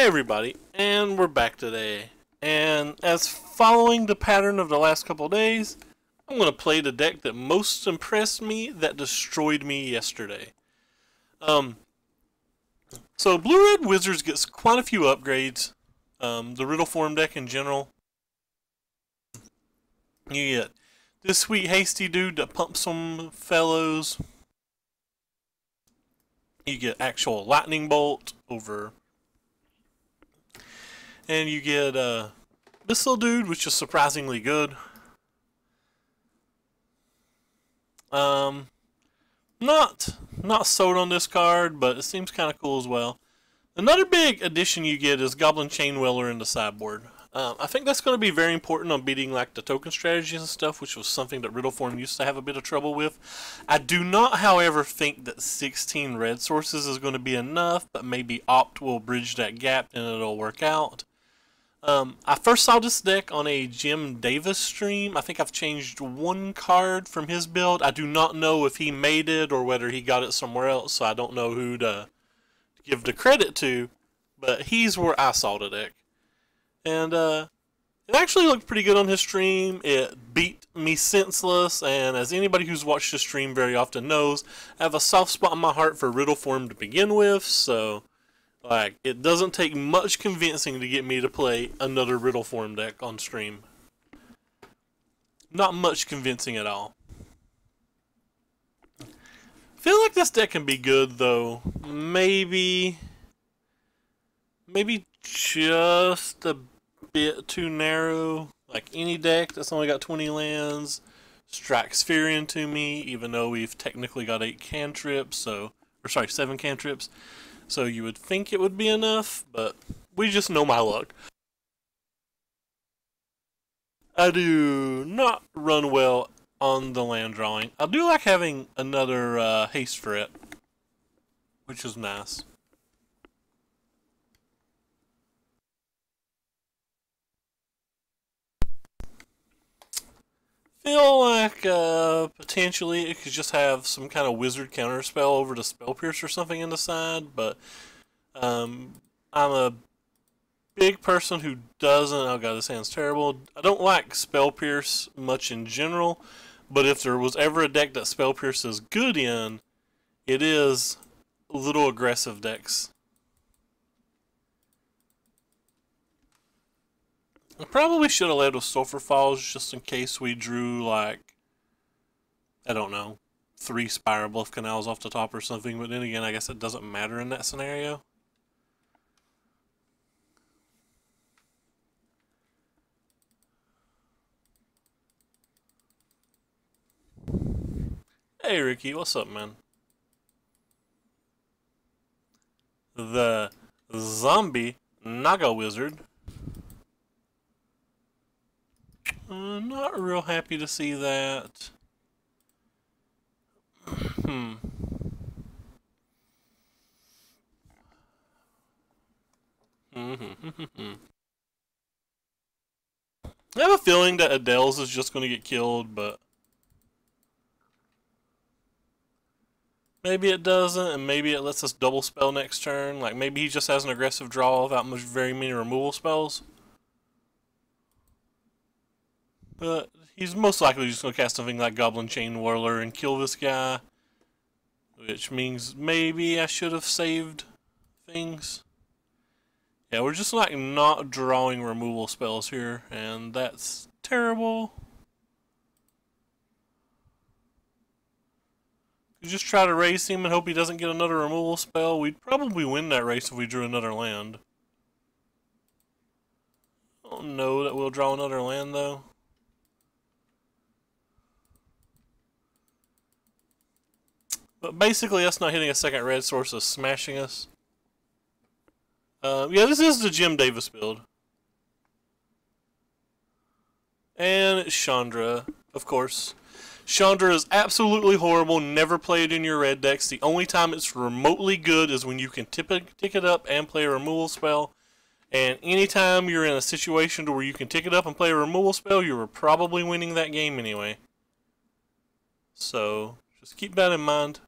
Hey everybody, and we're back today. And as following the pattern of the last couple of days, I'm going to play the deck that most impressed me, that destroyed me yesterday. So Blue-Red Wizards gets quite a few upgrades. The Riddle Form deck in general. You get this sweet hasty dude that pumps some fellows. You get actual lightning bolt over. And you get this little dude, which is surprisingly good. Not sold on this card, but it seems kind of cool as well. Another big addition you get is Goblin Chainwheeler in the sideboard. I think that's going to be very important on beating like the token strategies and stuff, which was something that Riddle Form used to have a bit of trouble with. I do not, however, think that 16 red sources is going to be enough, but maybe Opt will bridge that gap and it'll work out. I first saw this deck on a Jim Davis stream. I think I've changed one card from his build. I do not know if he made it or whether he got it somewhere else, so I don't know who to give the credit to, but he's where I saw the deck. And it actually looked pretty good on his stream. It beat me senseless, and as anybody who's watched the stream very often knows, I have a soft spot in my heart for Riddle Form to begin with, so like, it doesn't take much convincing to get me to play another Riddle Form deck on stream. Not much convincing at all. I feel like this deck can be good, though. Maybe just a bit too narrow. Like any deck that's only got 20 lands strikes fear into me, even though we've technically got 7 cantrips. So you would think it would be enough, but we just know my luck. I do not run well on the land drawing. I do like having another haste threat, which is nice. Feel like potentially it could just have some kind of wizard counter spell over the Spell Pierce or something in the side, but I'm a big person who doesn't. Oh god, this hand's terrible. I don't like Spell Pierce much in general, but if there was ever a deck that Spell Pierce is good in, it is little aggressive decks. I probably should have led with Sulphur Falls just in case we drew, like, I don't know, 3 Spiral Bluff Canals off the top or something, but then again, I guess it doesn't matter in that scenario. Hey Ricky, what's up, man? The Zombie Naga Wizard. Not real happy to see that. I have a feeling that Adele's is just going to get killed, but maybe it doesn't, and maybe it lets us double spell next turn. Like, maybe he just has an aggressive draw without very many removal spells. But he's most likely just going to cast something like Goblin Chainwhirler and kill this guy. Which means maybe I should have saved things. Yeah, we're just like not drawing removal spells here, and that's terrible. You just try to race him and hope he doesn't get another removal spell. We'd probably win that race if we drew another land. I don't know that we'll draw another land, though. But basically, us not hitting a second red source is smashing us. Yeah, this is the Jim Davis build. And it's Chandra, of course. Chandra is absolutely horrible. Never play it in your red decks. The only time it's remotely good is when you can tick it up and play a removal spell. And anytime you're in a situation to where you can tick it up and play a removal spell, you were probably winning that game anyway. So, just keep that in mind.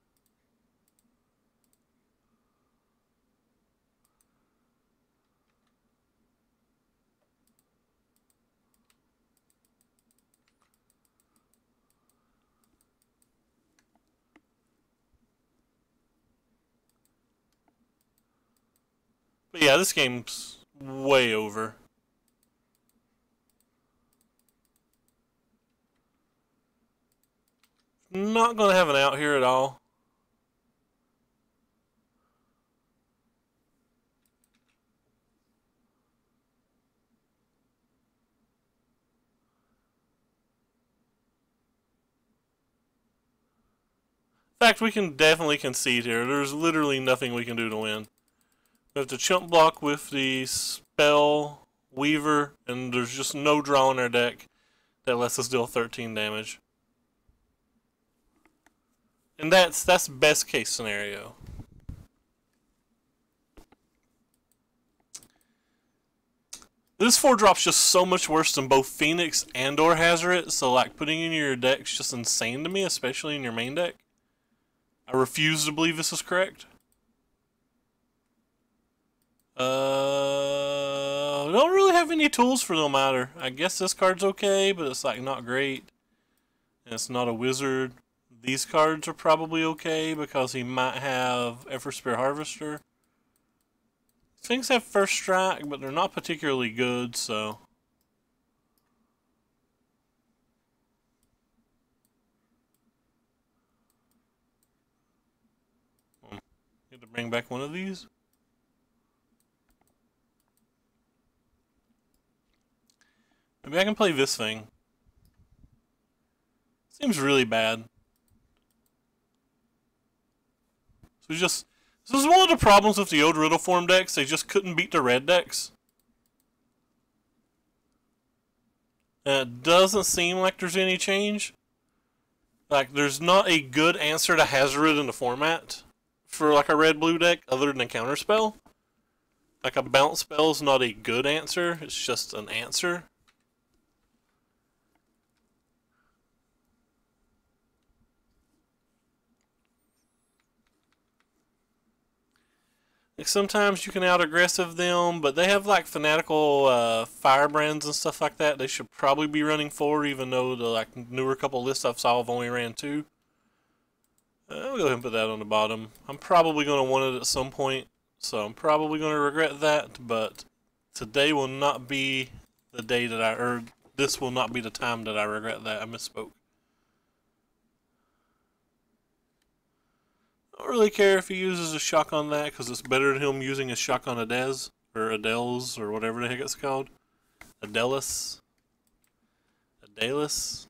But yeah, this game's way over. Not going to have an out here at all. In fact, we can definitely concede here. There's literally nothing we can do to win. We have to chump block with the Spell Weaver, and there's just no draw in our deck that lets us deal 13 damage. And that's best case scenario. This 4-drop's just so much worse than both Phoenix and or Hazoret, so like putting in your deck's just insane to me, especially in your main deck. I refuse to believe this is correct. Don't really have any tools for no matter. I guess this card's okay, but it's like not great. And it's not a wizard. These cards are probably okay because he might have Everspear Harvester. Things have first strike, but they're not particularly good, so. Need to bring back one of these. Maybe I can play this thing. Seems really bad. So just, this is one of the problems with the old Riddle form decks. They just couldn't beat the red decks. And it doesn't seem like there's any change. Like, there's not a good answer to Hazoret in the format for like a red-blue deck other than a counterspell. Like a bounce spell is not a good answer. It's just an answer. Like sometimes you can out-aggressive them, but they have like fanatical firebrands and stuff like that. They should probably be running 4, even though the like newer couple lists I've saw have only ran 2. I'll go ahead and put that on the bottom. I'm probably going to want it at some point, so I'm probably going to regret that, but today will not be the day that or this will not be the time that I regret that. I misspoke. I don't really care if he uses a shock on that, because it's better than him using a shock on Adez, or Adels, or whatever the heck it's called. Adelis. Adelis.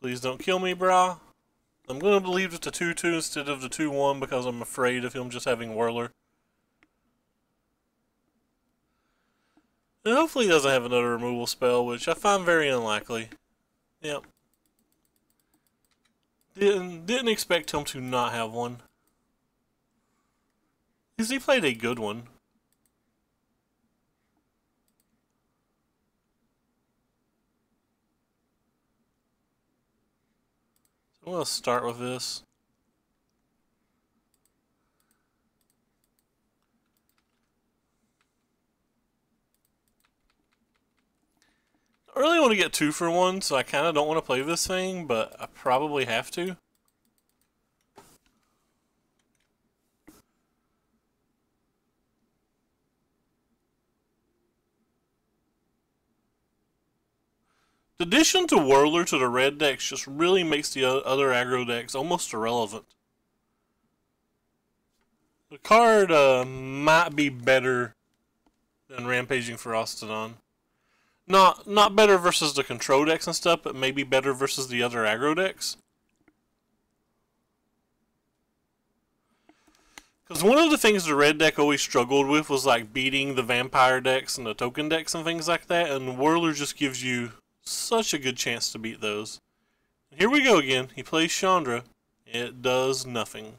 Please don't kill me, brah. I'm going to leave it to 2-2 instead of the 2-1 because I'm afraid of him just having Whirler. And hopefully he doesn't have another removal spell, which I find very unlikely. Yep. Didn't expect him to not have one. Because he played a good one. So I'm going to start with this. I really want to get 2 for 1, so I kind of don't want to play this thing, but I probably have to. The addition to Whirler to the red decks just really makes the other aggro decks almost irrelevant. The card might be better than Rampaging Ferocitodon. Not better versus the control decks and stuff, but maybe better versus the other aggro decks. Because one of the things the red deck always struggled with was like beating the vampire decks and the token decks and things like that, and Whirler just gives you such a good chance to beat those. Here we go again. He plays Chandra. It does nothing.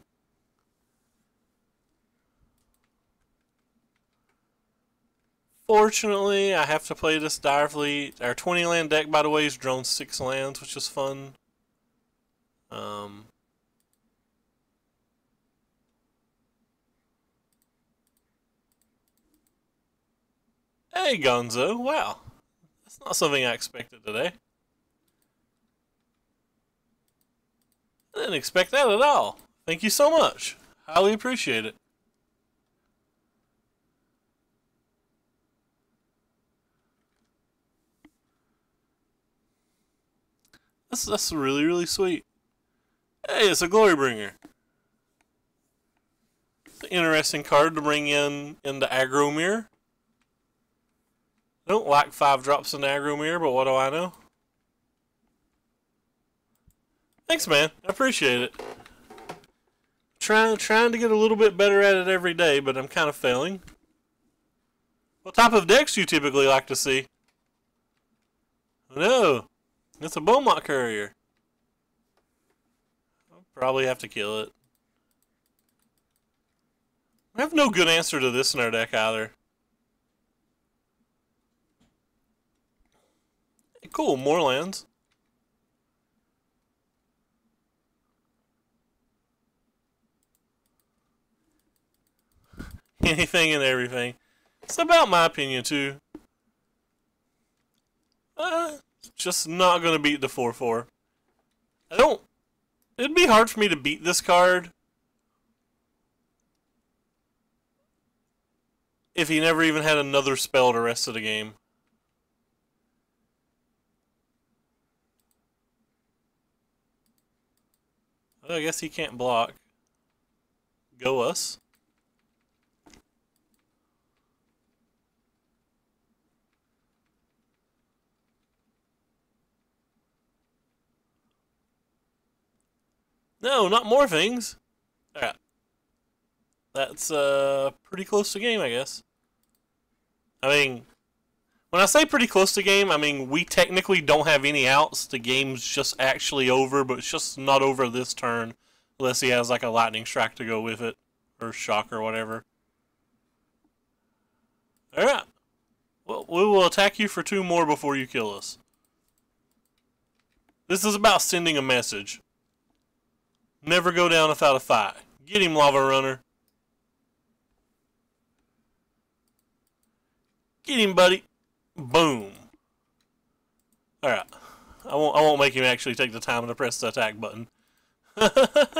Fortunately, I have to play this Dire Fleet. Our 20 land deck, by the way, is drawn 6 lands, which is fun. Hey, Gonzo. Wow. That's not something I expected today. I didn't expect that at all. Thank you so much. Highly appreciate it. That's really, really sweet. Hey, it's a Glory Bringer. It's an interesting card to bring in the aggro mirror. I don't like 5 drops in the aggro mirror, but what do I know? Thanks, man. I appreciate it. Trying to get a little bit better at it every day, but I'm kind of failing. What type of decks do you typically like to see? No, it's a Beaumont Courier. I'll probably have to kill it. I have no good answer to this in our deck either. Hey, cool, more lands. Anything and everything. It's about my opinion too. It's just not gonna beat the 4/4. I don't. It'd be hard for me to beat this card if he never even had another spell the rest of the game. Well, I guess he can't block. Go us. No, not more things. Alright. That's pretty close to game, I guess. I mean, when I say pretty close to game, I mean we technically don't have any outs. The game's just actually over, but it's just not over this turn. Unless he has like a lightning strike to go with it. Or shock or whatever. Alright. Well, we will attack you for 2 more before you kill us. This is about sending a message. Never go down without a fight. Get him, Lava Runner. Get him, buddy. Boom. Alright. I won't make him actually take the time to press the attack button. Alright,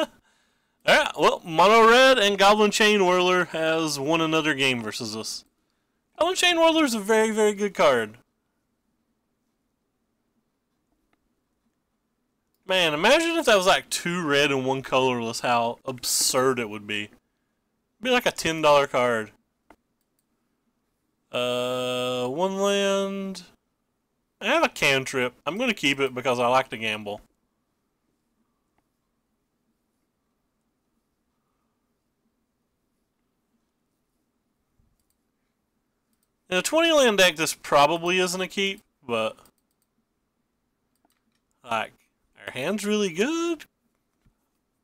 well, Mono Red and Goblin Chain Whirler has won another game versus us. Goblin Chain Whirler is a very, very good card. Man, imagine if that was like 2 red and 1 colorless, how absurd it would be. It'd be like a $10 card. 1 land. I have a cantrip. I'm going to keep it because I like to gamble. In a 20 land deck, this probably isn't a keep, but like, our hand's really good?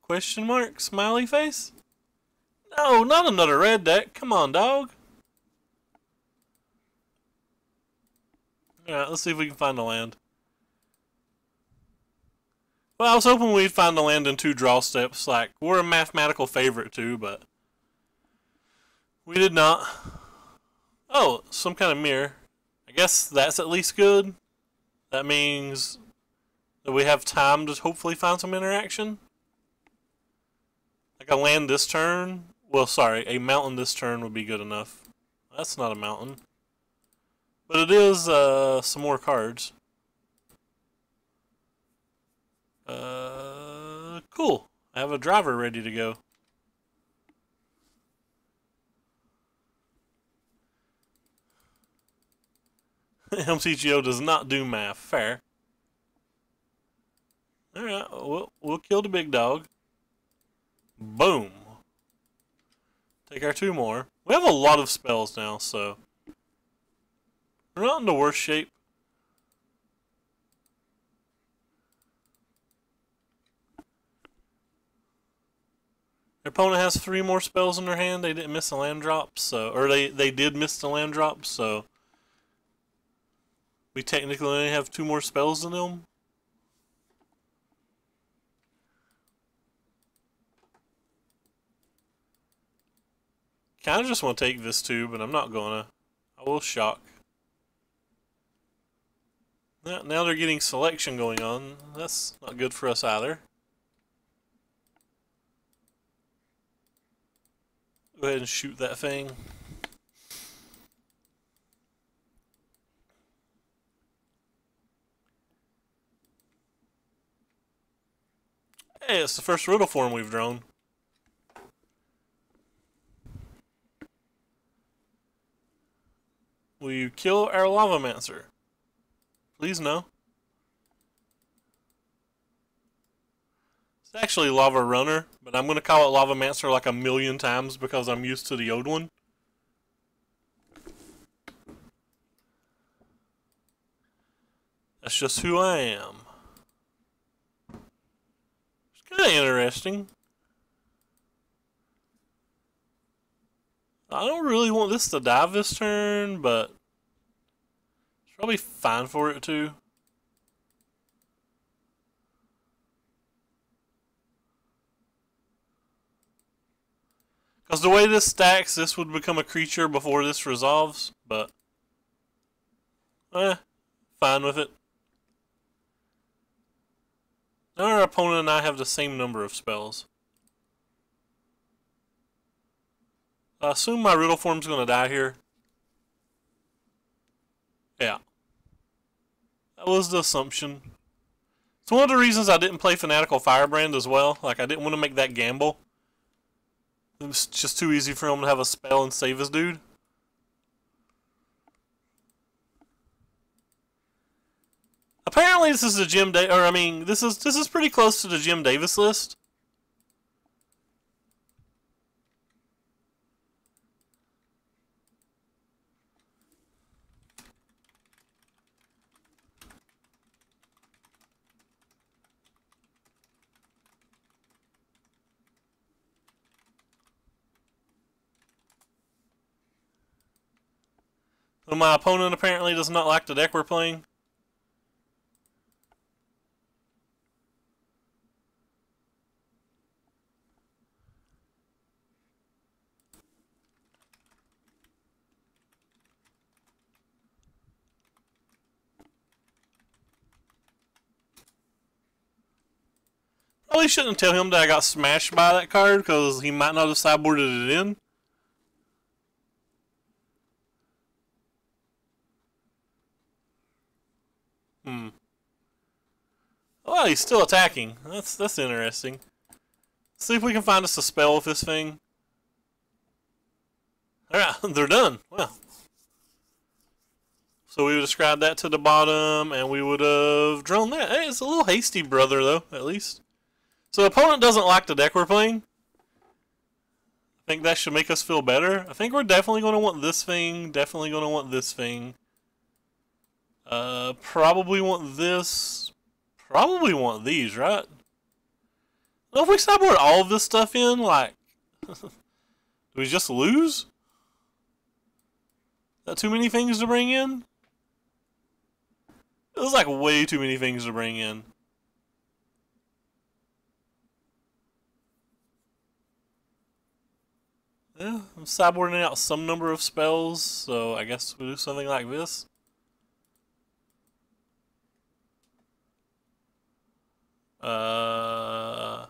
Question mark, smiley face? No, not another red deck. Come on, dog. Alright, let's see if we can find a land. Well, I was hoping we'd find a land in 2 draw steps. Like, we're a mathematical favorite too, but we did not. Oh, some kind of mirror. I guess that's at least good. That means that we have time to hopefully find some interaction. Like a land this turn. Well, sorry, a mountain this turn would be good enough. That's not a mountain. But it is some more cards. Cool. I have a driver ready to go. MCGO does not do math. Fair. Alright, we'll kill the big dog. Boom. Take our 2 more. We have a lot of spells now, so we're not in the worst shape. Their opponent has 3 more spells in their hand. They didn't miss a land drop, so they did miss the land drop, so we technically only have 2 more spells in them. Kinda just want to take this too, but I'm not gonna. I will shock. Now they're getting selection going on. That's not good for us either. Go ahead and shoot that thing. Hey, it's the first riddle form we've drawn. Will you kill our Lavamancer? Please no. It's actually Lava Runner, but I'm going to call it Lavamancer like a million times because I'm used to the old one. That's just who I am. It's kind of interesting. I don't really want this to die this turn, but it's probably fine for it to. Because the way this stacks, this would become a creature before this resolves, but fine with it. Now our opponent and I have the same number of spells. I assume my riddle form's going to die here. Yeah. That was the assumption. It's one of the reasons I didn't play Fanatical Firebrand as well. Like, I didn't want to make that gamble. It was just too easy for him to have a spell and save his dude. Apparently this is a Jim Davis, or I mean, this is pretty close to the Jim Davis list. So my opponent apparently does not like the deck we're playing. Probably shouldn't tell him that I got smashed by that card because he might not have sideboarded it in. Oh, he's still attacking. That's interesting. Let's see if we can find us a spell with this thing. Alright, they're done. Well. So we would describe that to the bottom, and we would have drawn that. Hey, it's a little hasty, brother, though, at least. So the opponent doesn't like the deck we're playing. I think that should make us feel better. I think we're definitely going to want this thing. Definitely going to want this thing. Probably want this. Probably want these, right? Well, if we sideboard all of this stuff in, like, do we just lose? Is that too many things to bring in? It was like way too many things to bring in. Yeah, I'm sideboarding out some number of spells, so I guess we'll do something like this. So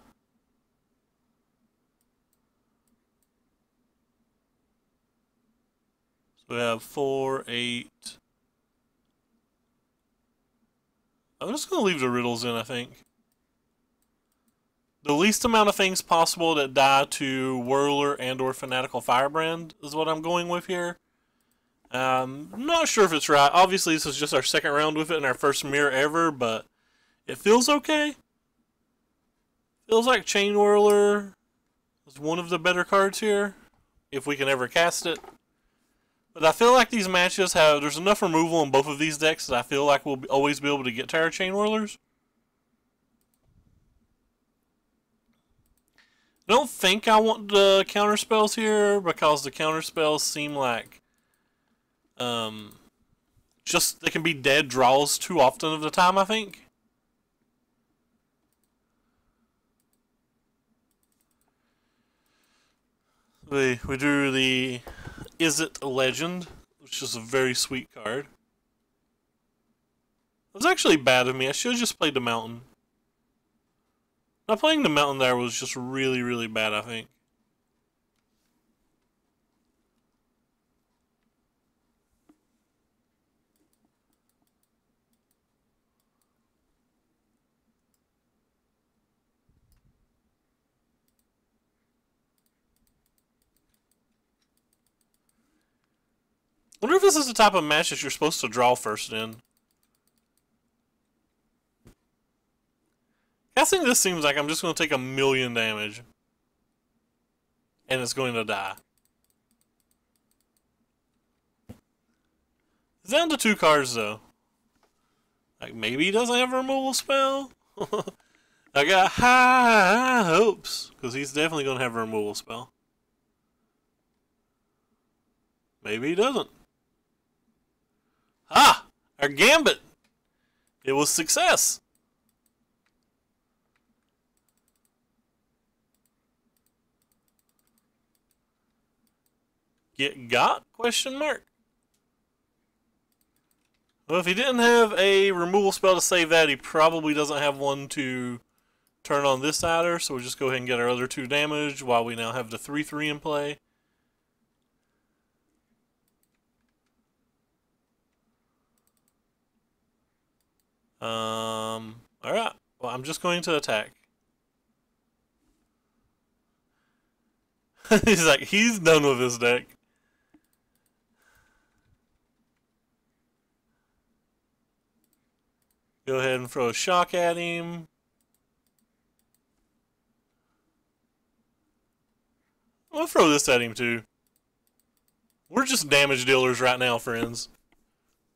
we have 4, 8. I'm just going to leave the riddles in, I think. The least amount of things possible that die to Whirler and or Fanatical Firebrand is what I'm going with here. I'm not sure if it's right. Obviously, this is just our second round with it and our first mirror ever, but it feels okay. Feels like Chain Whirler is one of the better cards here, if we can ever cast it. But I feel like these matches there's enough removal in both of these decks that I feel like we'll always be able to get to our Chain Whirlers. I don't think I want the counter spells here because the counter spells seem like just they can be dead draws too often of the time, I think. We drew the Is It Legend, which is a very sweet card. It was actually bad of me. I should have just played the Mountain. Not playing the Mountain there was just really, really bad, I think. Wonder if this is the type of match that you're supposed to draw first in. Guessing this seems like I'm just going to take 1,000,000 damage. And it's going to die. It's down to 2 cards though. Like maybe he doesn't have a removal spell? I got high hopes. Because he's definitely going to have a removal spell. Maybe he doesn't. Ah! Our gambit! It was success! Get got? Question mark. Well, if he didn't have a removal spell to save that, he probably doesn't have one to turn on this adder, so we'll just go ahead and get our other 2 damage while we now have the 3/3 in play. Alright. Well, I'm just going to attack. He's like, he's done with his deck. Go ahead and throw a shock at him. I'll throw this at him too. We're just damage dealers right now, friends.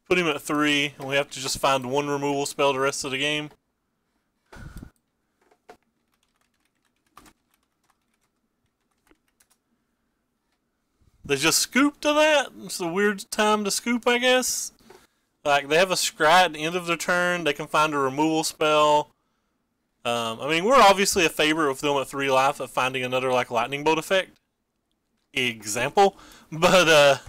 Put him at 3, and we have to just find 1 removal spell the rest of the game. They just scoop to that? It's a weird time to scoop, I guess. Like, they have a scry at the end of their turn. They can find a removal spell. I mean, we're obviously a favorite with them at 3 life of finding another, like, lightning bolt effect. Example. But,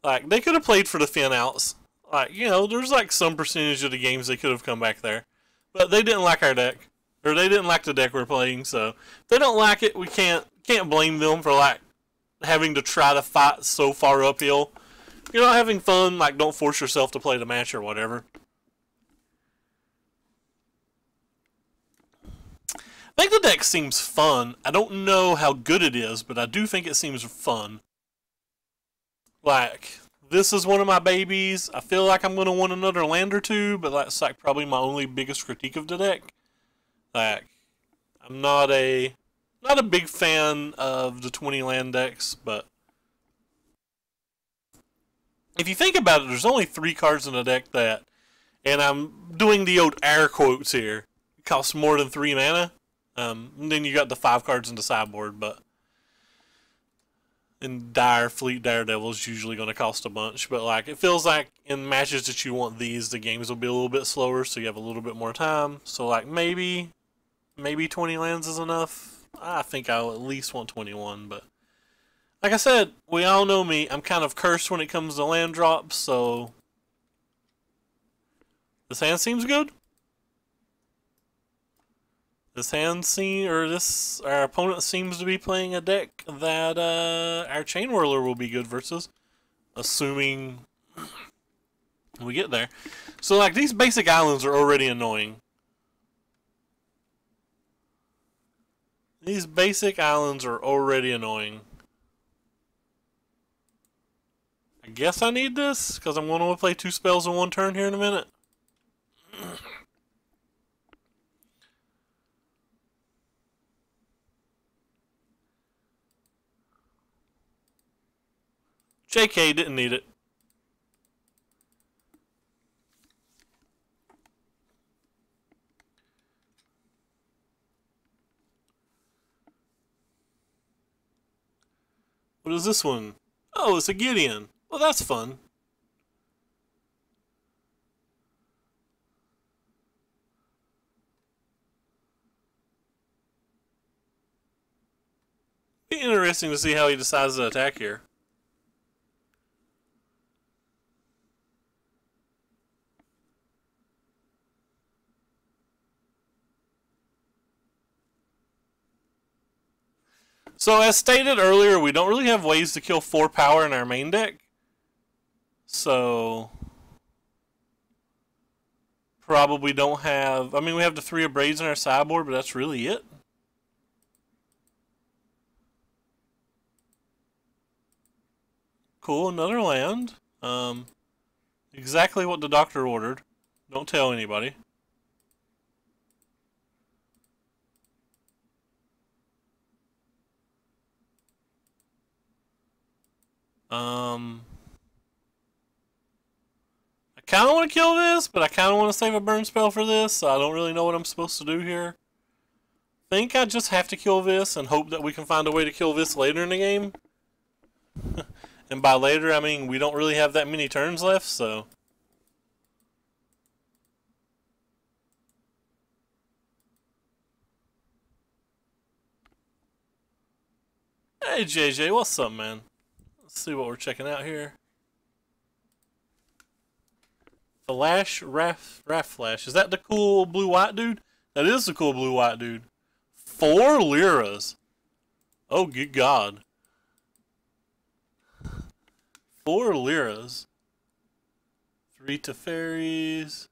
like, they could have played for the Finn outs. Like, you know, there's, like, some percentage of the games they could have come back there. But they didn't like our deck. Or they didn't like the deck we're playing, so if they don't like it, we can't blame them for, like, having to try to fight so far uphill. If you're not having fun, like, don't force yourself to play the match or whatever. I think the deck seems fun. I don't know how good it is, but I do think it seems fun. Like, this is one of my babies. I feel like I'm going to want another land or 2, but that's like probably my only biggest critique of the deck. Like, I'm not a big fan of the 20 land decks, but if you think about it, there's only 3 cards in the deck that, and I'm doing the old air quotes here, cost more than 3 mana. And then you got the 5 cards in the sideboard, but in Fleet Daredevil is usually going to cost a bunch. But like, it feels like in matches that you want these, the games will be a little bit slower, so you have a little bit more time. So like maybe 20 lands is enough. I think I'll at least want 21, but like I said, we all know me. I'm kind of cursed when it comes to land drops, so this hand seems good. Our opponent seems to be playing a deck that our Chain Whirler will be good versus, assuming we get there. So like, these basic islands are already annoying. These basic islands are already annoying. I guess I need this, because I'm going to play 2 spells in 1 turn here in a minute. JK, didn't need it. What is this one? Oh, it's a Gideon. Well, that's fun. Be interesting to see how he decides to attack here. So as stated earlier, we don't really have ways to kill 4 power in our main deck. So probably don't have, I mean, we have the 3 of Braids in our sideboard, but that's really it. Cool, another land. Um, exactly what the doctor ordered. Don't tell anybody. I kind of want to kill this, but I kind of want to save a burn spell for this, so I don't really know what I'm supposed to do here. Think I just have to kill this and hope that we can find a way to kill this later in the game. And by later, I mean we don't really have that many turns left, so... Hey JJ, what's up, man? Let's see what we're checking out here. Flash Raff Flash. Is that the cool blue-white dude? That is the cool blue-white dude. 4 liras. Oh, good God. 4 liras. 3 Teferis.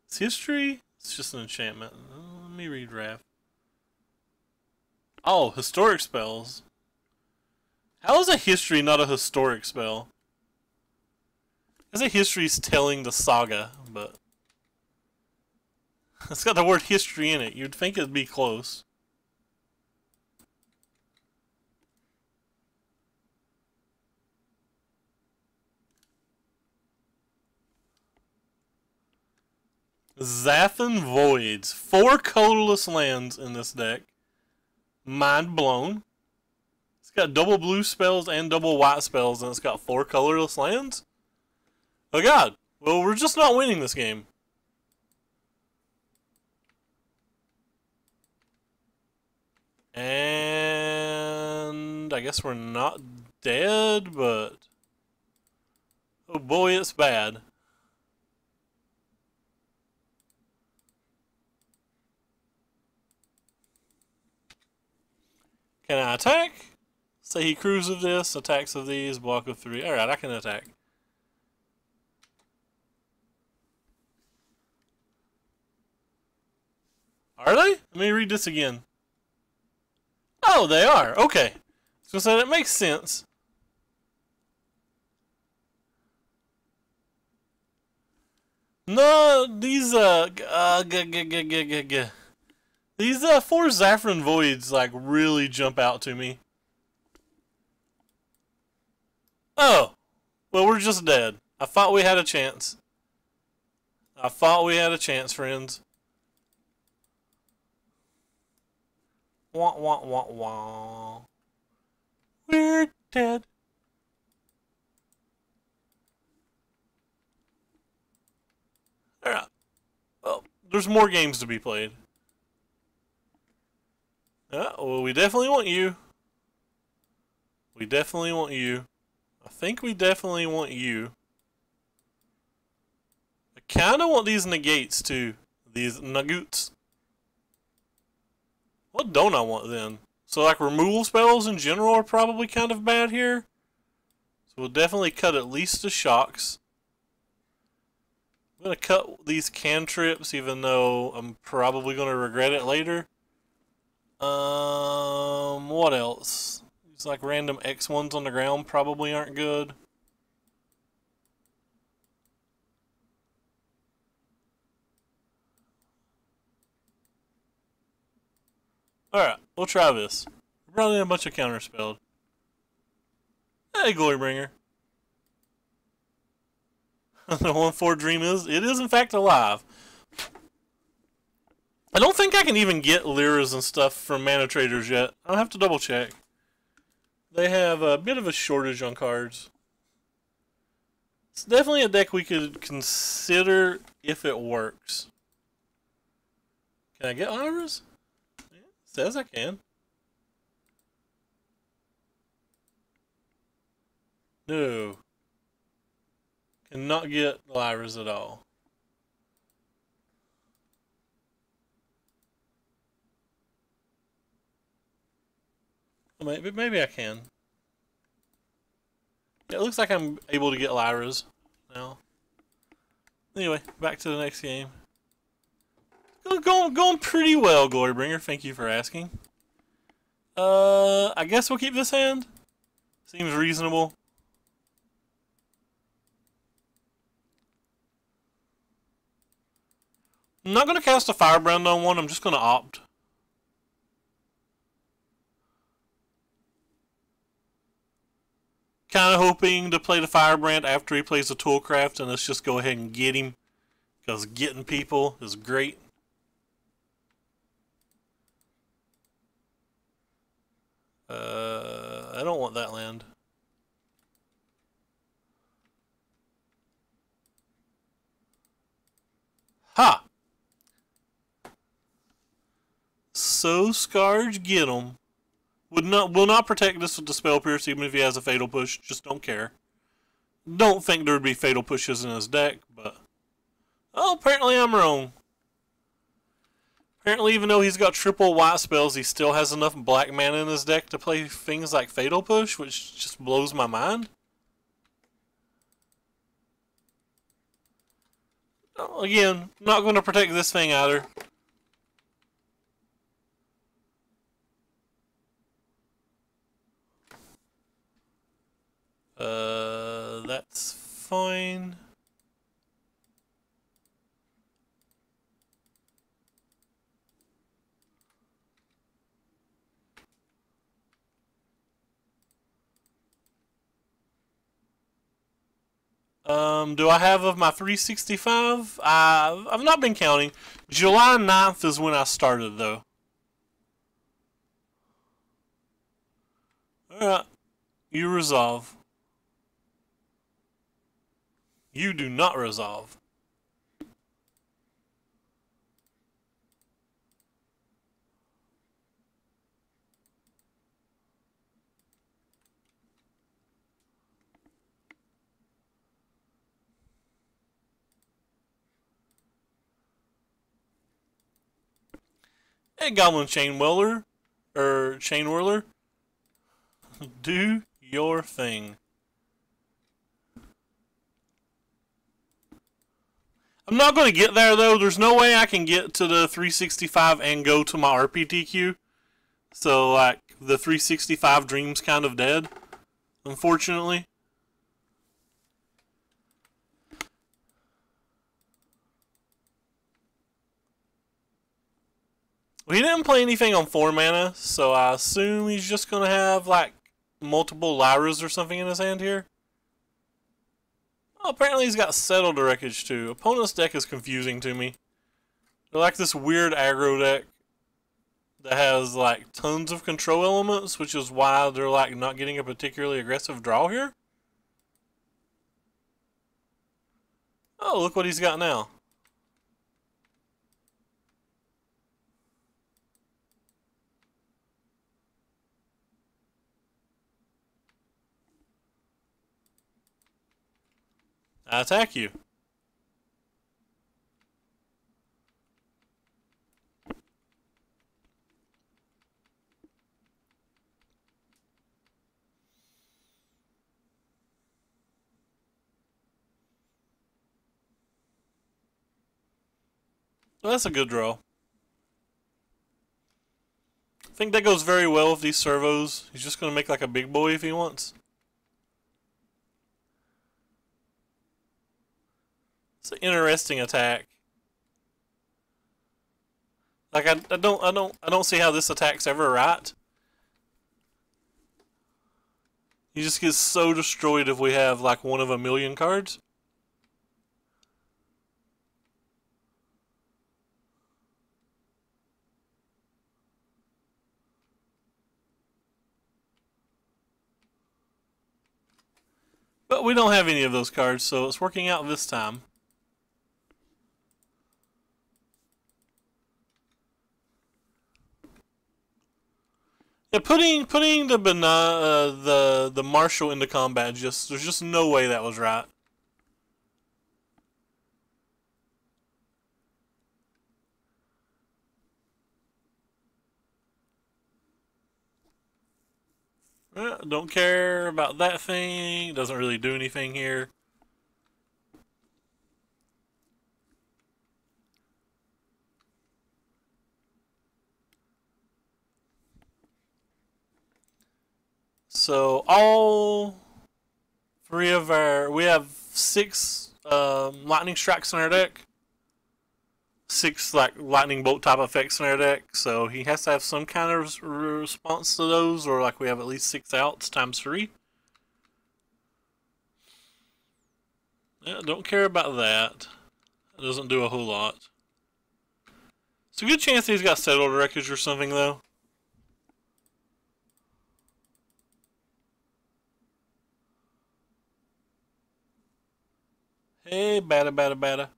It's history? It's just an enchantment. Let me read Raff. Oh, historic spells. How is a history not a historic spell? As a history's telling the saga, but it's got the word history in it. You'd think it'd be close. Zathan Voids. 4 colorless lands in this deck. Mind blown. It's got double blue spells and double white spells, and it's got 4 colorless lands? Oh God. Well, we're just not winning this game. And I guess we're not dead, but oh boy, it's bad. Can I attack? Say he crews of this, attacks of these, block of 3. Alright, I can attack. Are they? Let me read this again. Oh, they are. Okay. So that makes sense. No, these these 4 Zaffron Voids like really jump out to me. Oh, well, we're just dead. I thought we had a chance. I thought we had a chance, friends. Wah, wah, wah, wah. We're dead. Alright. Well, there's more games to be played. Well, we definitely want you. We definitely want you. I think we definitely want you. I kind of want these negates too. These nuggets. What don't I want then? So like removal spells in general are probably kind of bad here. So we'll definitely cut at least the shocks. I'm going to cut these cantrips even though I'm probably going to regret it later. What else? These like random X ones on the ground probably aren't good. Alright, we'll try this. We're running a bunch of counterspelled. Hey, Glorybringer. The 1/4 dream is, it is in fact alive. I don't think I can even get liras and stuff from mana traders yet. I'll have to double check. They have a bit of a shortage on cards. It's definitely a deck we could consider if it works. Can I get liras? Yeah, it says I can. No. Cannot get liras at all. Maybe I can. Yeah, it looks like I'm able to get liras now. Anyway, back to the next game. Going pretty well, Glorybringer. Thank you for asking. I guess we'll keep this hand. Seems reasonable. I'm not going to cast a Firebrand on one. I'm just going to opt. Kind of hoping to play the Firebrand after he plays the Toolcraft, and let's just go ahead and get him. Because getting people is great. I don't want that land. Ha! So Scourge, get him. Will not protect this with the Spell Pierce even if he has a Fatal Push. Just don't care. Don't think there would be Fatal Pushes in his deck, but... Oh, apparently I'm wrong. Apparently even though he's got triple white spells, he still has enough black mana in his deck to play things like Fatal Push, which just blows my mind. Again, not going to protect this thing either. That's fine. Do I have of my 365? I've not been counting. July 9th is when I started, though. Alright. You resolve. You do not resolve. Hey, Goblin Chain Whirler. Chain Whirler. Do your thing. I'm not going to get there, though. There's no way I can get to the 365 and go to my RPT queue. So, like, the 365 dream's kind of dead, unfortunately. Well, he didn't play anything on 4 mana, so I assume he's just going to have, like, multiple Lyras or something in his hand here. Oh, apparently he's got Settle the Wreckage too. Opponent's deck is confusing to me. They're like this weird aggro deck that has like tons of control elements, which is why they're like not getting a particularly aggressive draw here. Oh, look what he's got now. I attack you. Well, that's a good draw. I think that goes very well with these servos. He's just going to make like a big boy if he wants. It's an interesting attack. Like I don't see how this attack's ever right. He just gets so destroyed if we have like one of a million cards. But we don't have any of those cards, so it's working out this time. Yeah, putting the Marshal into combat, there's just no way that was right. Don't care about that thing. Doesn't really do anything here. So all three of we have 6 lightning strikes in our deck. 6 like lightning bolt type effects in our deck, so he has to have some kind of response to those, or like we have at least 6 outs times 3. Yeah, don't care about that. It doesn't do a whole lot. It's a good chance he's got settled wreckage or something though. Hey, bada bada bada.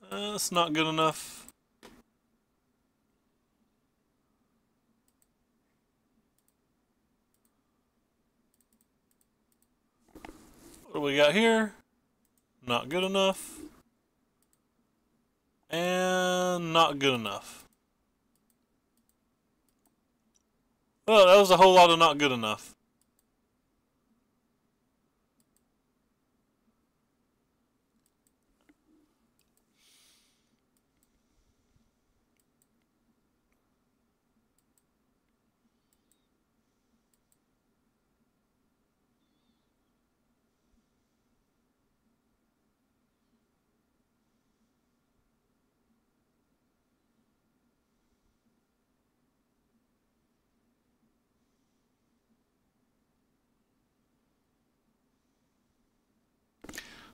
That's not good enough. What do we got here? Not good enough. And not good enough. Well, that was a whole lot of not good enough.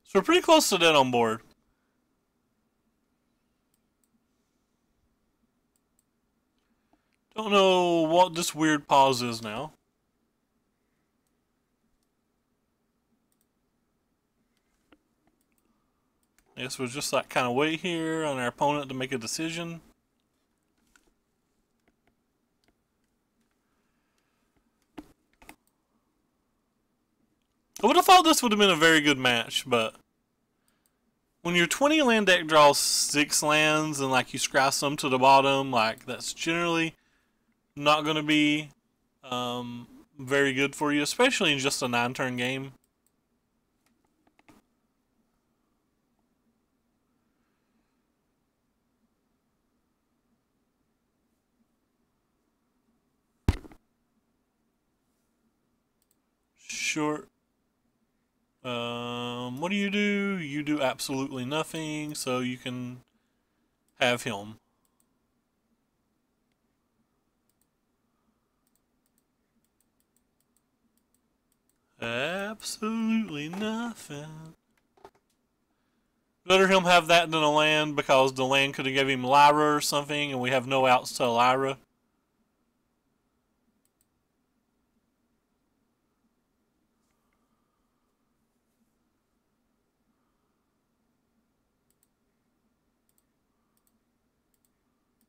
So we're pretty close to dead on board. Don't know what this weird pause is now. I guess we'll just like kind of wait here on our opponent to make a decision. I would have thought this would have been a very good match, but when your 20 land deck draws 6 lands and like you scry some to the bottom, like that's generally not going to be very good for you, especially in just a 9-turn game. Short. What do? You do absolutely nothing, so you can have him. Absolutely nothing. Better him have that than a land, because the land could have given him Lyra or something, and we have no outs to Lyra.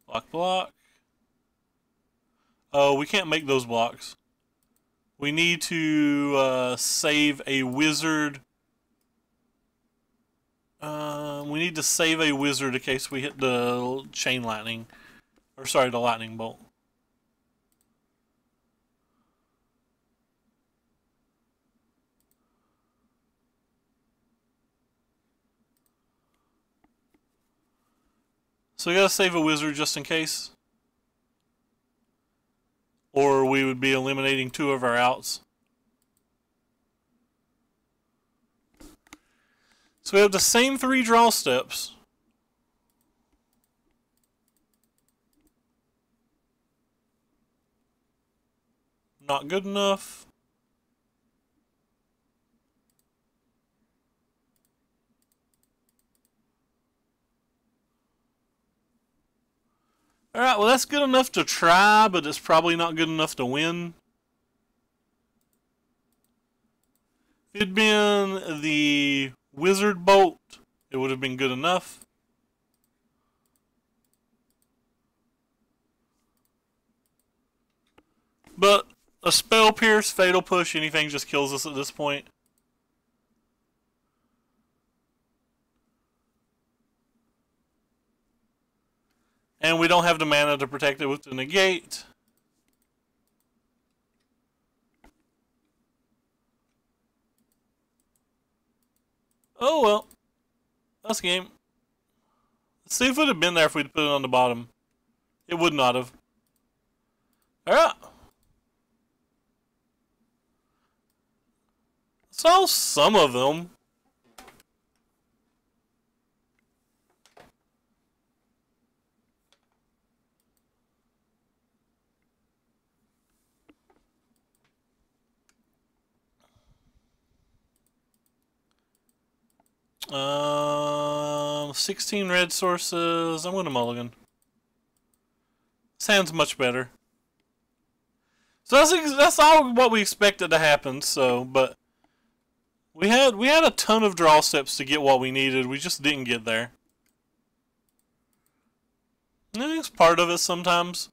Block, block. Oh, we can't make those blocks. We need to save a wizard. We need to save a wizard in case we hit the chain lightning. Or sorry, the lightning bolt. So we gotta save a wizard just in case. Or we would be eliminating 2 of our outs. So we have the same 3 draw steps. Not good enough. Alright, well that's good enough to try, but it's probably not good enough to win. If it had been the wizard bolt, it would have been good enough. But a spell pierce, fatal push, anything just kills us at this point. And we don't have the mana to protect it with the negate. Oh well. That's game. Let's see if it would have been there if we'd put it on the bottom. It would not have. Alright. Saw some of them. 16 red sources. I'm going to mulligan. Sounds much better. So that's all what we expected to happen. So, but we had a ton of draw steps to get what we needed. We just didn't get there. I think it's part of it sometimes.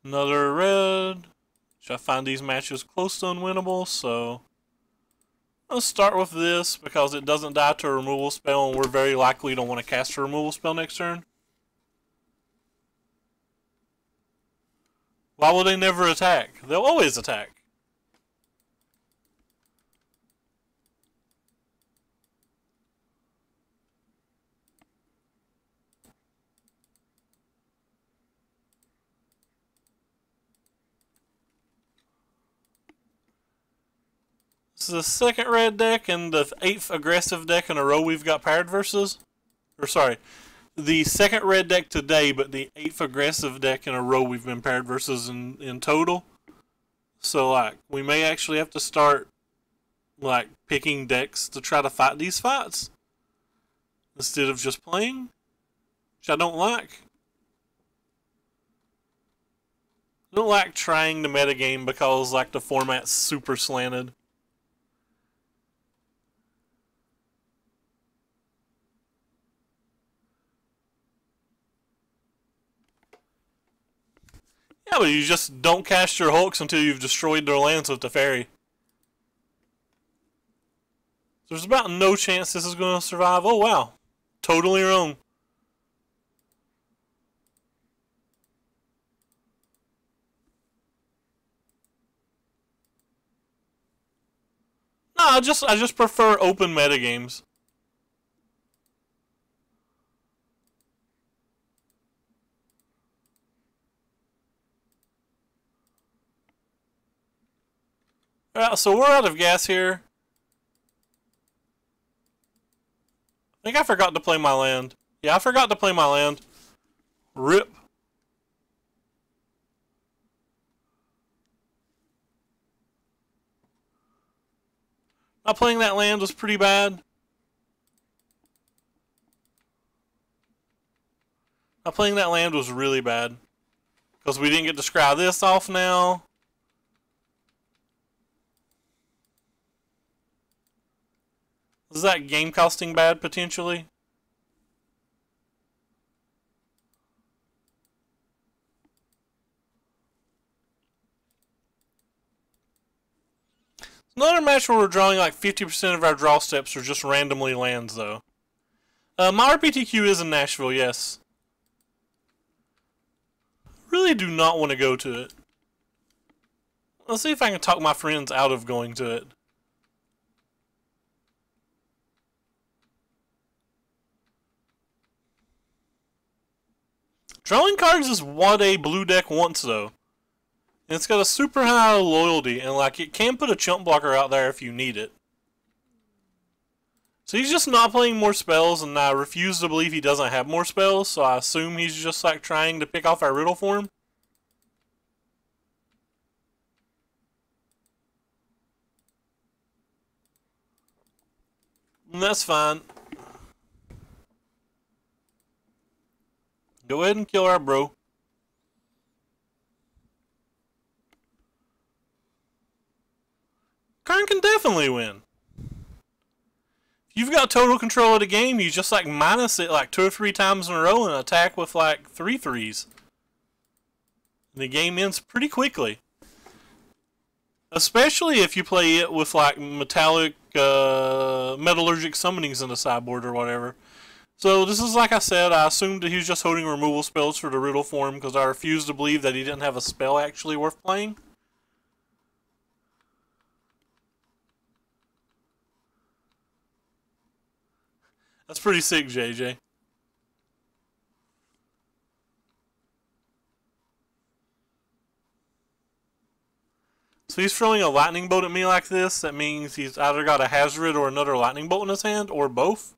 Another red. I find these matches close to unwinnable, so I'll start with this because it doesn't die to a removal spell, and we're very likely to want to cast a removal spell next turn. Why will they never attack? They'll always attack. This is the second red deck and the 8th aggressive deck in a row we've got paired versus. Or sorry, the second red deck today, but the 8th aggressive deck in a row we've been paired versus in total. So like, we may actually have to start like picking decks to try to fight these fights instead of just playing, which I don't like. I don't like trying to metagame because like the format's super slanted. Yeah, but you just don't cast your Hulks until you've destroyed their lands with the fairy. There's about no chance this is going to survive. Oh, wow. Totally wrong. No, I just prefer open metagames. Alright, so we're out of gas here. I think I forgot to play my land. Yeah, I forgot to play my land. RIP. Not playing that land was pretty bad. Not playing that land was really bad. Because we didn't get to scry this off now. Is that game costing bad, potentially? Another match where we're drawing like 50% of our draw steps are just randomly lands, though. My RPTQ is in Nashville, yes. Really do not want to go to it. Let's see if I can talk my friends out of going to it. Drawing cards is what a blue deck wants, though. And it's got a super high loyalty, and like it can put a chump blocker out there if you need it. So he's just not playing more spells, and I refuse to believe he doesn't have more spells, so I assume he's just like trying to pick off our riddle form. And that's fine. Go ahead and kill our bro. Karn can definitely win. If you've got total control of the game, you just like minus it like 2 or 3 times in a row and attack with like 3 threes. The game ends pretty quickly. Especially if you play it with like metallurgic summonings in the sideboard or whatever. So this is like I said, I assumed that he was just holding removal spells for the riddle form because I refused to believe that he didn't have a spell actually worth playing. That's pretty sick, JJ. So he's throwing a lightning bolt at me like this. That means he's either got a Hazard or another lightning bolt in his hand, or both.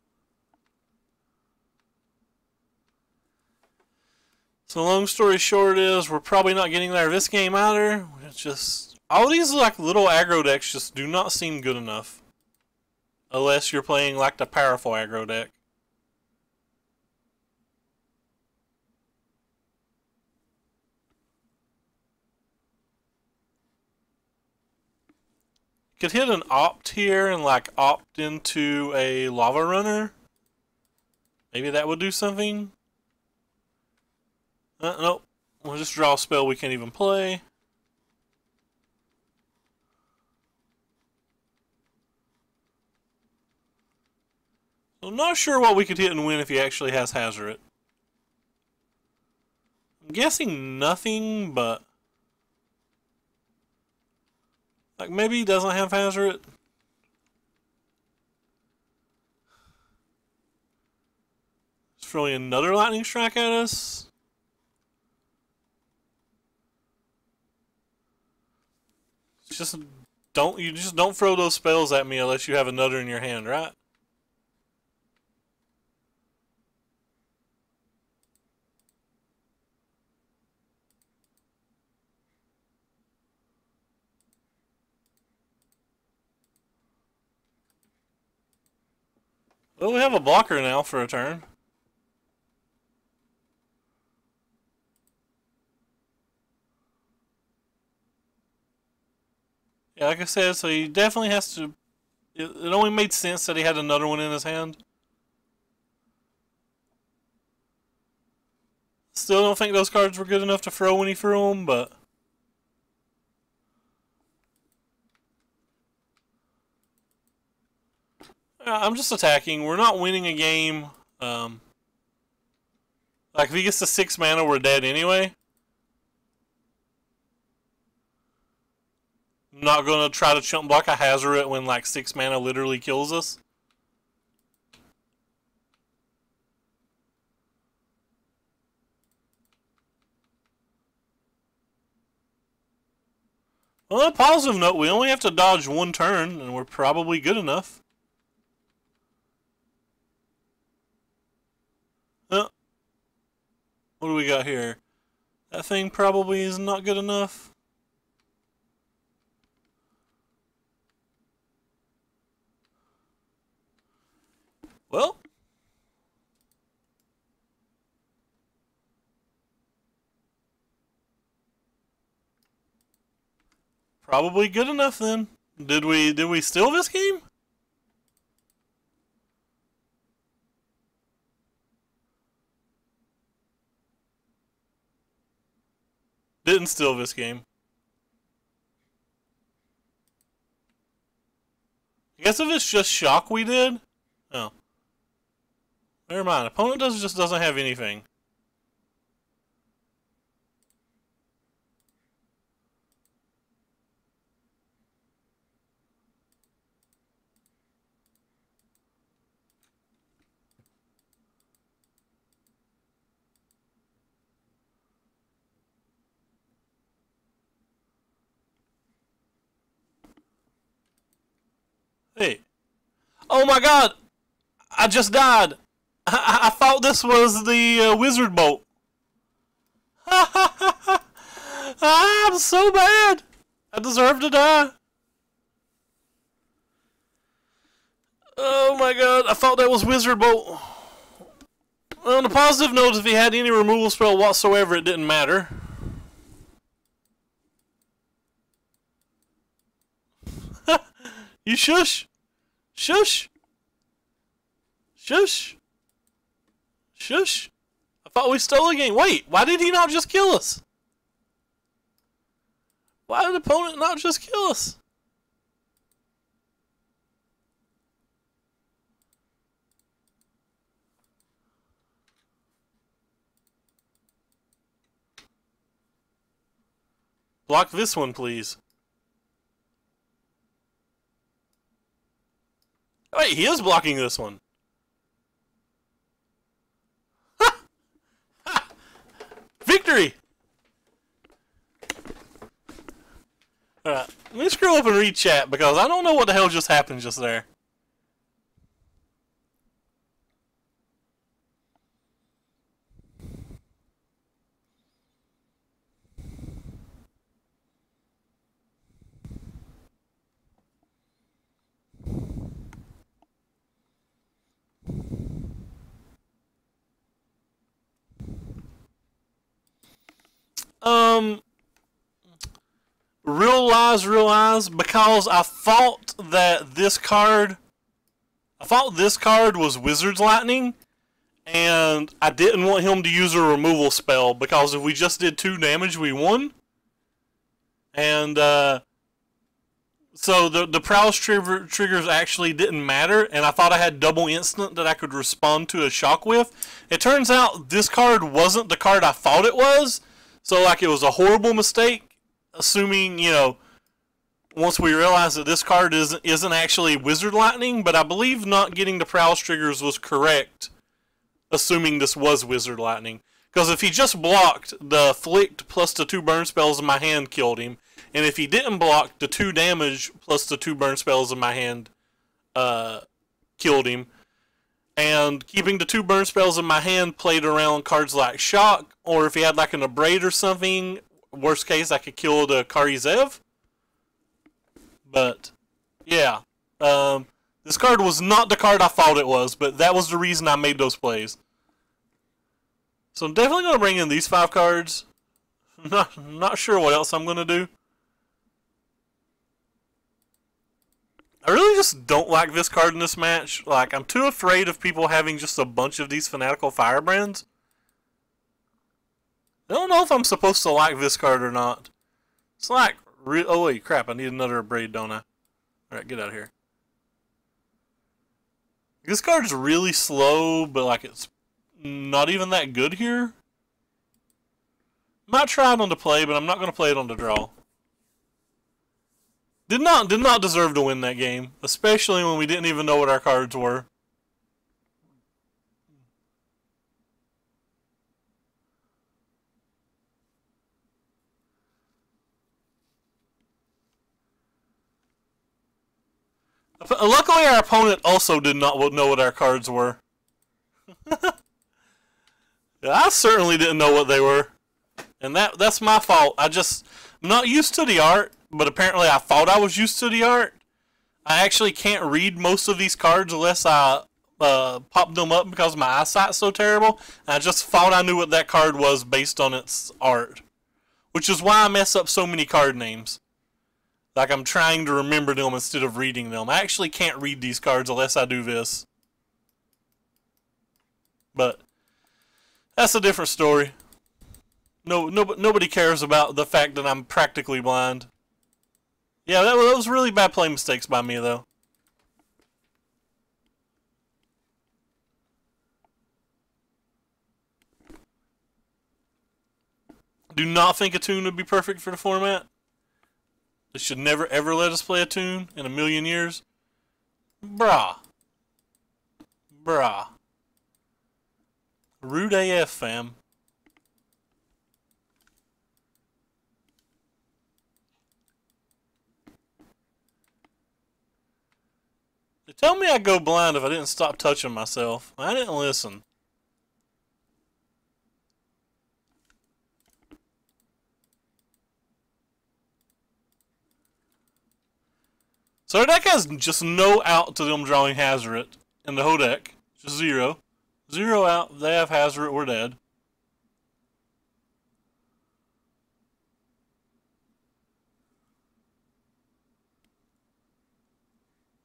So long story short is we're probably not getting there this game either. It's just all these like little aggro decks just do not seem good enough. Unless you're playing like the powerful aggro deck. Could hit an opt here and like opt into a lava runner. Maybe that would do something. Nope. We'll just draw a spell we can't even play. I'm not sure what we could hit and win if he actually has Hazoret. I'm guessing nothing, but like maybe he doesn't have Hazoret. He's throwing another lightning strike at us. Just don't throw those spells at me unless you have another in your hand, right? Well, we have a blocker now for a turn. Yeah, like I said, so he definitely has to... It only made sense that he had another one in his hand. Still don't think those cards were good enough to throw when he threw them, but... I'm just attacking. We're not winning a game. Like, if he gets to 6 mana, we're dead anyway. I'm not going to try to chump block a Hazoret when, like, 6 mana literally kills us. Well, on a positive note, we only have to dodge 1 turn, and we're probably good enough. What do we got here? That thing probably is not good enough. Well. Probably good enough then. Did we steal this game? Didn't steal this game. I guess if it's just shock we did. Oh. Never mind. Opponent just doesn't have anything. Hey. Oh my god! I just died! I thought this was the wizard bolt. I'm so bad! I deserve to die. Oh my god, I thought that was wizard bolt. On a positive note, if he had any removal spell whatsoever, it didn't matter. You shush! Shush! Shush! Shush! I thought we stole the game. Wait, why did he not just kill us? Why did the opponent not just kill us? Block this one, please. Wait, he is blocking this one. Victory! Alright, let me scroll up and read chat because I don't know what the hell just happened just there. Um, real lies, because I thought that this card, was Wizard's Lightning, and I didn't want him to use a removal spell, because if we just did 2 damage, we won. And, so the prowess triggers actually didn't matter, and I thought I had double instant that I could respond to a shock with. It turns out this card wasn't the card I thought it was, so like it was a horrible mistake, assuming, you know, once we realized that this card isn't actually Wizard Lightning, but I believe not getting the prowess triggers was correct, assuming this was Wizard Lightning. Because if he just blocked, the Flicked plus the 2 burn spells in my hand killed him. And if he didn't block, the 2 damage plus the 2 burn spells in my hand killed him. And keeping the 2 burn spells in my hand played around cards like Shock, or if he had like an Abrade or something, worst case I could kill the Karizev. But, yeah. This card was not the card I thought it was, but that was the reason I made those plays. So I'm definitely going to bring in these 5 cards. Not sure what else I'm going to do. I really just don't like this card in this match. Like, I'm too afraid of people having just a bunch of these Fanatical Firebrands. I don't know if I'm supposed to like this card or not. It's like, oh wait, crap, I need another Abrade, don't I? Alright, get out of here. This card's really slow, but like it's not even that good here. Might try it on the play, but I'm not going to play it on the draw. Did not deserve to win that game, especially when we didn't even know what our cards were. Luckily, our opponent also did not know what our cards were. I certainly didn't know what they were. And that's my fault. I'm not used to the art, but apparently I thought I was used to the art. I actually can't read most of these cards unless I pop them up because my eyesight's so terrible. And I just thought I knew what that card was based on its art. Which is why I mess up so many card names. Like I'm trying to remember them instead of reading them. I actually can't read these cards unless I do this. But that's a different story. Nobody cares about the fact that I'm practically blind. Yeah, that was really bad play mistakes by me, though. Do not think a tune would be perfect for the format. They should never ever let us play a tune in a million years. Brah. Brah. Rude AF, fam. They tell me I'd go blind if I didn't stop touching myself. I didn't listen. So our deck has just no out to them drawing Hazoret in the whole deck. Just 0. 0 out, they have Hazoret, we're dead.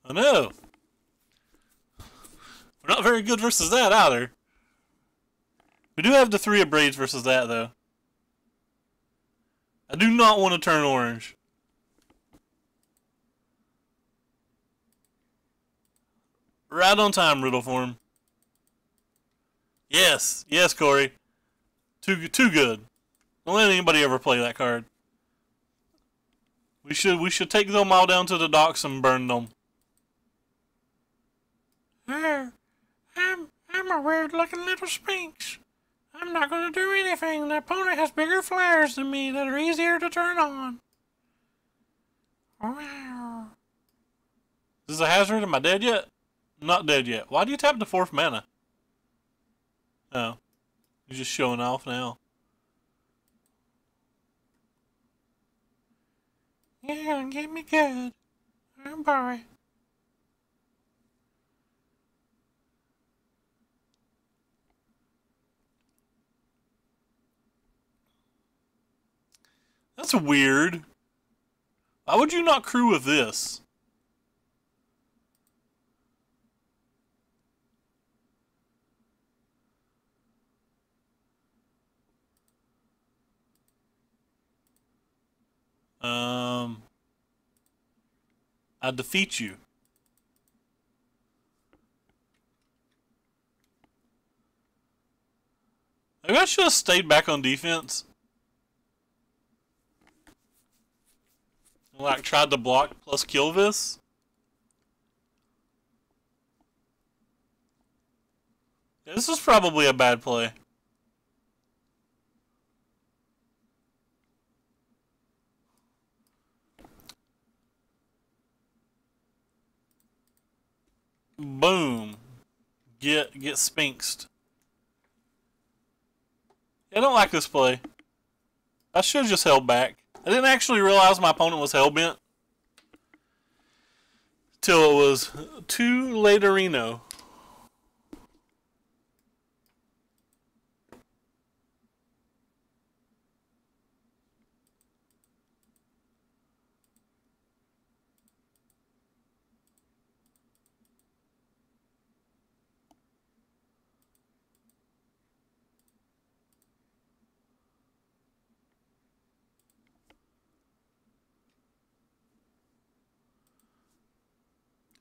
I know. We're not very good versus that either. We do have the 3 Abrades versus that though. I do not want to turn orange. Right on time, Riddle form. Yes, yes, Corey. Too good. Don't let anybody ever play that card. We should take them all down to the docks and burn them. I'm a weird-looking little Sphinx. I'm not going to do anything. The opponent has bigger flares than me that are easier to turn on. Wow. Is this a hazard? Am I dead yet? I'm not dead yet. Why do you tap the 4th mana? Oh. You're just showing off now. Yeah, get me good. Oh boy. That's weird. Why would you not crew with this? I defeat you. Maybe I should have stayed back on defense. Like, tried to block plus kill this. Yeah, this is probably a bad play. Boom. Get spinxed. I don't like this play. I should have just held back. I didn't actually realize my opponent was hellbent till it was too laterino.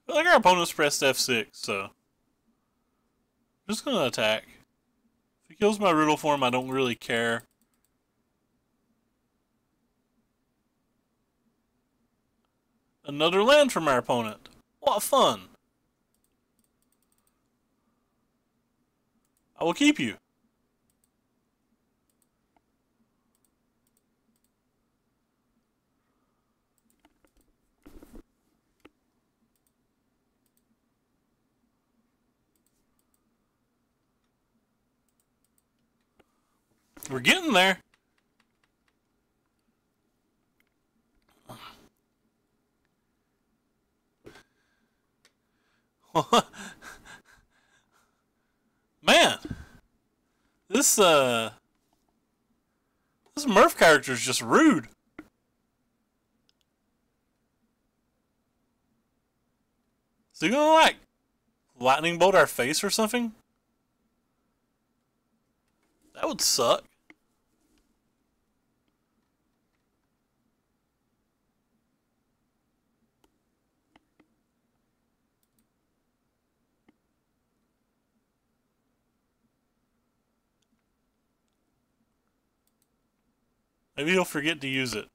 I think our opponent's pressed F6, so I'm just gonna attack. If he kills my riddle form, I don't really care. Another land from our opponent. What fun! I will keep you. We're getting there. Man, this Murph character is just rude. Is he gonna like lightning bolt our face or something? That would suck. Maybe he'll forget to use it.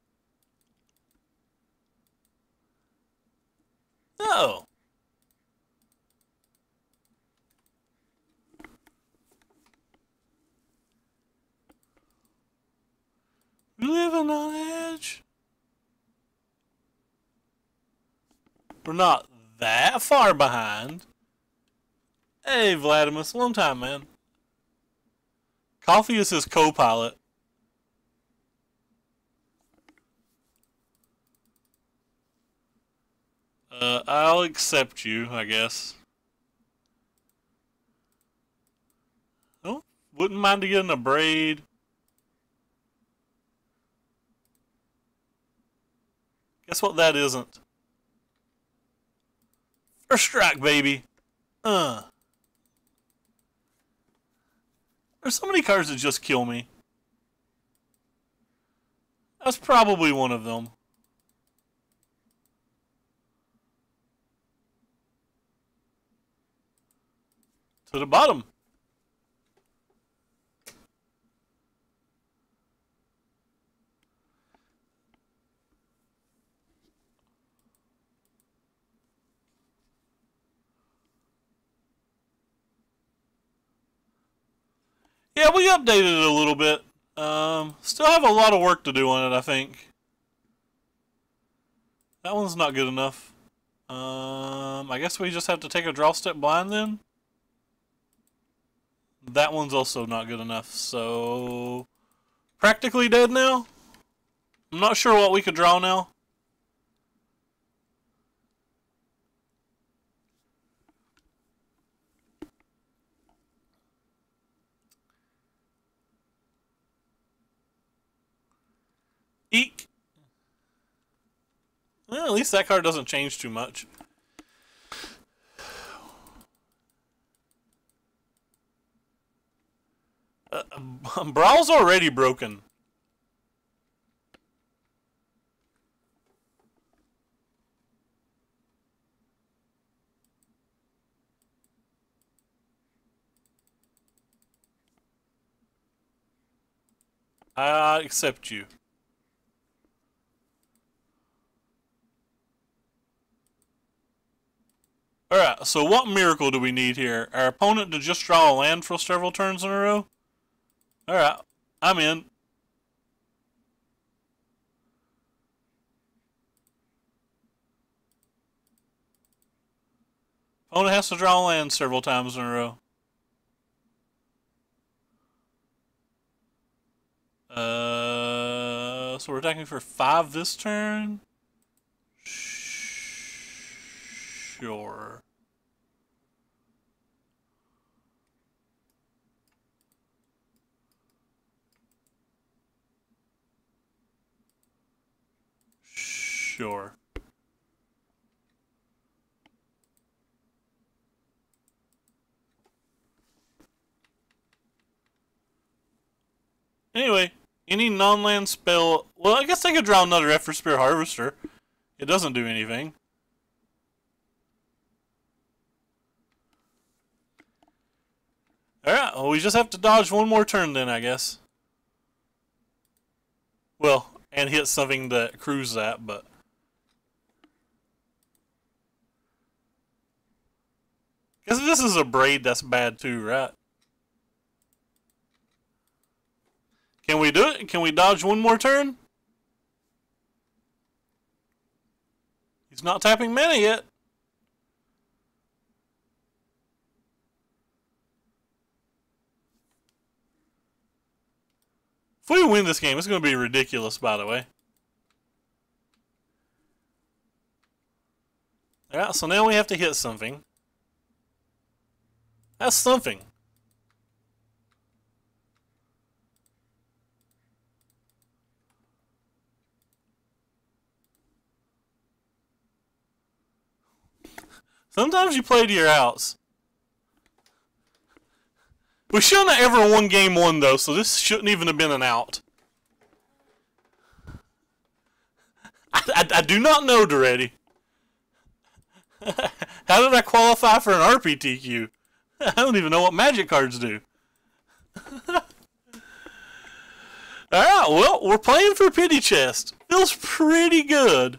No. We're living on edge. We're not that far behind. Hey, Vladimus, long time, man. Coffee is his co-pilot. I'll accept you, I guess. Oh, wouldn't mind to get in a braid. Guess what that isn't? First strike, baby. There's so many cards that just kill me. That's probably one of them. To the bottom. Yeah, we updated it a little bit. Still have a lot of work to do on it, I think. That one's not good enough. I guess we just have to take a draw step blind then. That one's also not good enough, so practically dead now. I'm not sure what we could draw now. Eek. Well, at least that card doesn't change too much. Brawl's already broken. I accept you. Alright, so what miracle do we need here? Our opponent to just draw a land for several turns in a row? Alright, I'm in. Opponent has to draw a land several times in a row. So we're attacking for 5 this turn? Sure. Sure. Anyway, any non-land spell... Well, I guess I could draw another Effort Spear Harvester. It doesn't do anything. Alright, well, we just have to dodge one more turn then, I guess. Well, and hit something that cruise that, but... Guess this is a braid that's bad too, right? Can we do it? Can we dodge one more turn? He's not tapping mana yet. If we win this game, it's going to be ridiculous, by the way. Alright, so now we have to hit something. That's something. Sometimes you play to your outs. We shouldn't have ever won game 1, though, so this shouldn't even have been an out. I do not know, Duretti. How did I qualify for an RPTQ? I don't even know what magic cards do. Alright, well, we're playing for Pity Chest. Feels pretty good.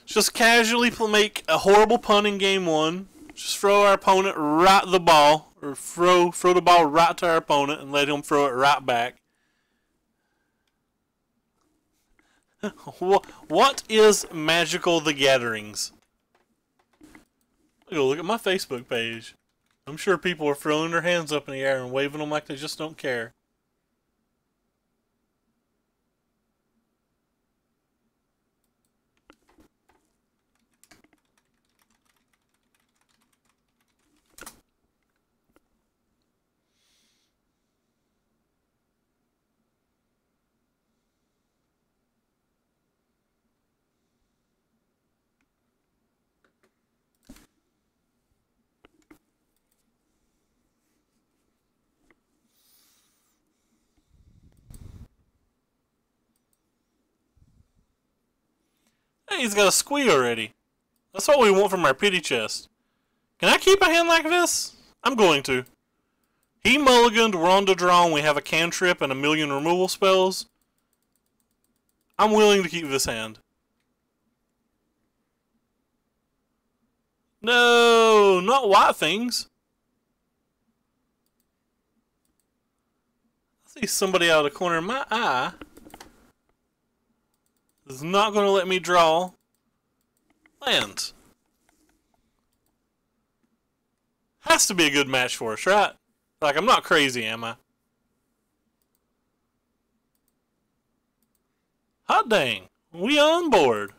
Just casually make a horrible pun in game 1. Just throw our opponent right the ball, or throw the ball right to our opponent and let him throw it right back. What is Magical the Gatherings? Look at my Facebook page. I'm sure people are throwing their hands up in the air and waving them like they just don't care. Hey, he's got a squee already. That's what we want from our Pity Chest. Can I keep a hand like this? I'm going to. He mulliganed, we're on to draw, and we have a cantrip and a million removal spells. I'm willing to keep this hand. No, not white things. I see somebody out of the corner of my eye. Is not going to let me draw lands. Has to be a good match for us, right? Like, I'm not crazy, am I? Hot dang. We on board.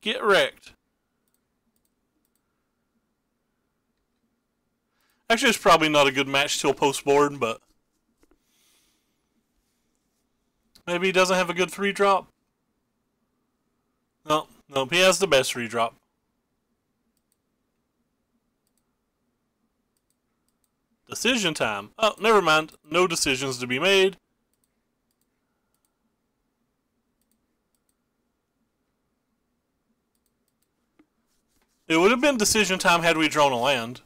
Get wrecked. Actually, it's probably not a good match till post-board, but maybe he doesn't have a good 3-drop. No, he has the best 3-drop. Decision time. Oh, never mind. No decisions to be made. It would have been decision time had we drawn a land.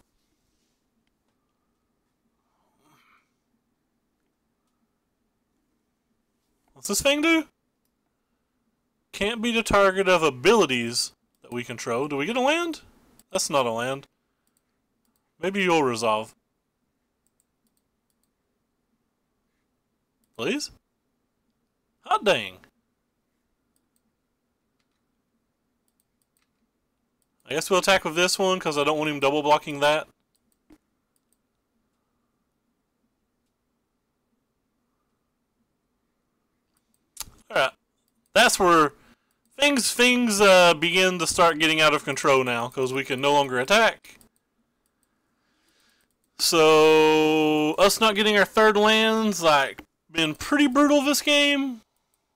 What's this thing do? Can't be the target of abilities that we control. Do we get a land? That's not a land. Maybe you'll resolve. Please? Hot dang. I guess we'll attack with this one because I don't want him double blocking that. Alright. That's where things begin to start getting out of control now because we can no longer attack. So us not getting our third land's like been pretty brutal this game.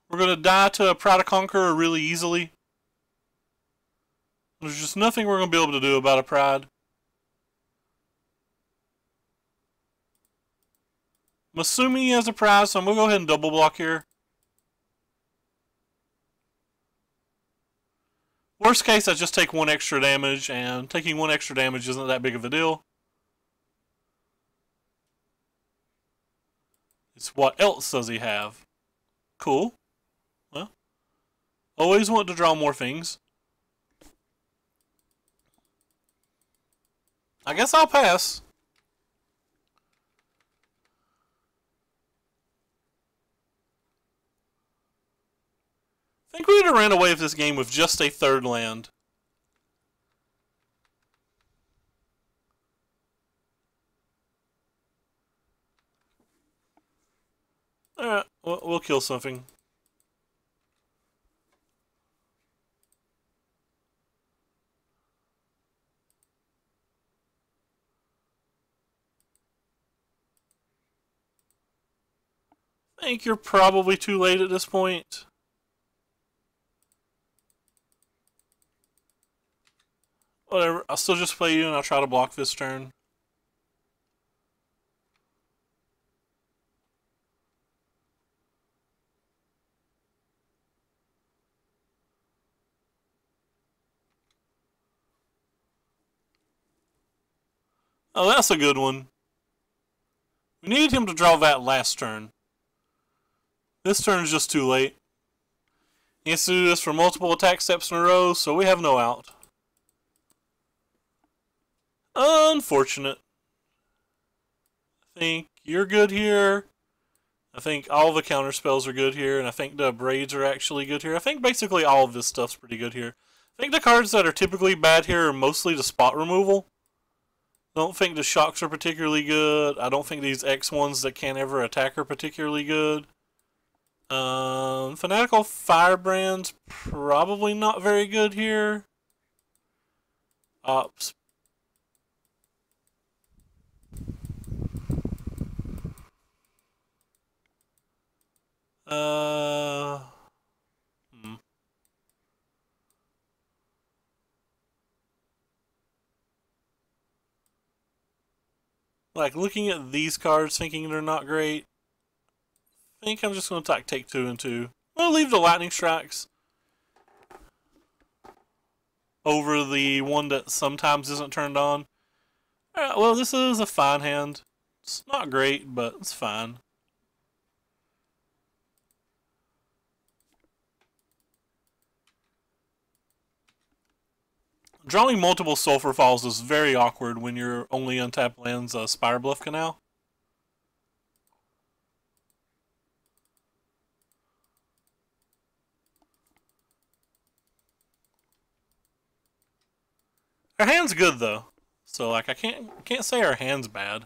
We're gonna die to a Pride of Conqueror really easily. There's just nothing we're gonna be able to do about a Pride. I'm assuming he has a Pride, so I'm gonna go ahead and double block here. Worst case, I just take 1 extra damage, and taking 1 extra damage isn't that big of a deal. It's what else does he have? Cool. Well, always want to draw more things. I guess I'll pass. I think we would have ran away with this game with just a third land. Alright, we'll kill something. I think you're probably too late at this point. Whatever, I'll still just play you and I'll try to block this turn. Oh, that's a good one. We need him to draw that last turn. This turn's just too late. He has to do this for multiple attack steps in a row, so we have no out. Unfortunate. I think you're good here. I think all the counter spells are good here, and I think the braids are actually good here. I think basically all of this stuff's pretty good here. I think the cards that are typically bad here are mostly the spot removal. I don't think the shocks are particularly good. I don't think these X ones that can't ever attack are particularly good. Fanatical Firebrand's probably not very good here. Ops. Like, looking at these cards, thinking they're not great, I think I'm just going to take 2 and 2. I'll leave the Lightning Strikes over the one that sometimes isn't turned on. Alright, well, this is a fine hand. It's not great, but it's fine. Drawing multiple Sulphur Falls is very awkward when your only untapped land's a Spire Bluff Canal. Our hand's good though, so like I can't say our hand's bad.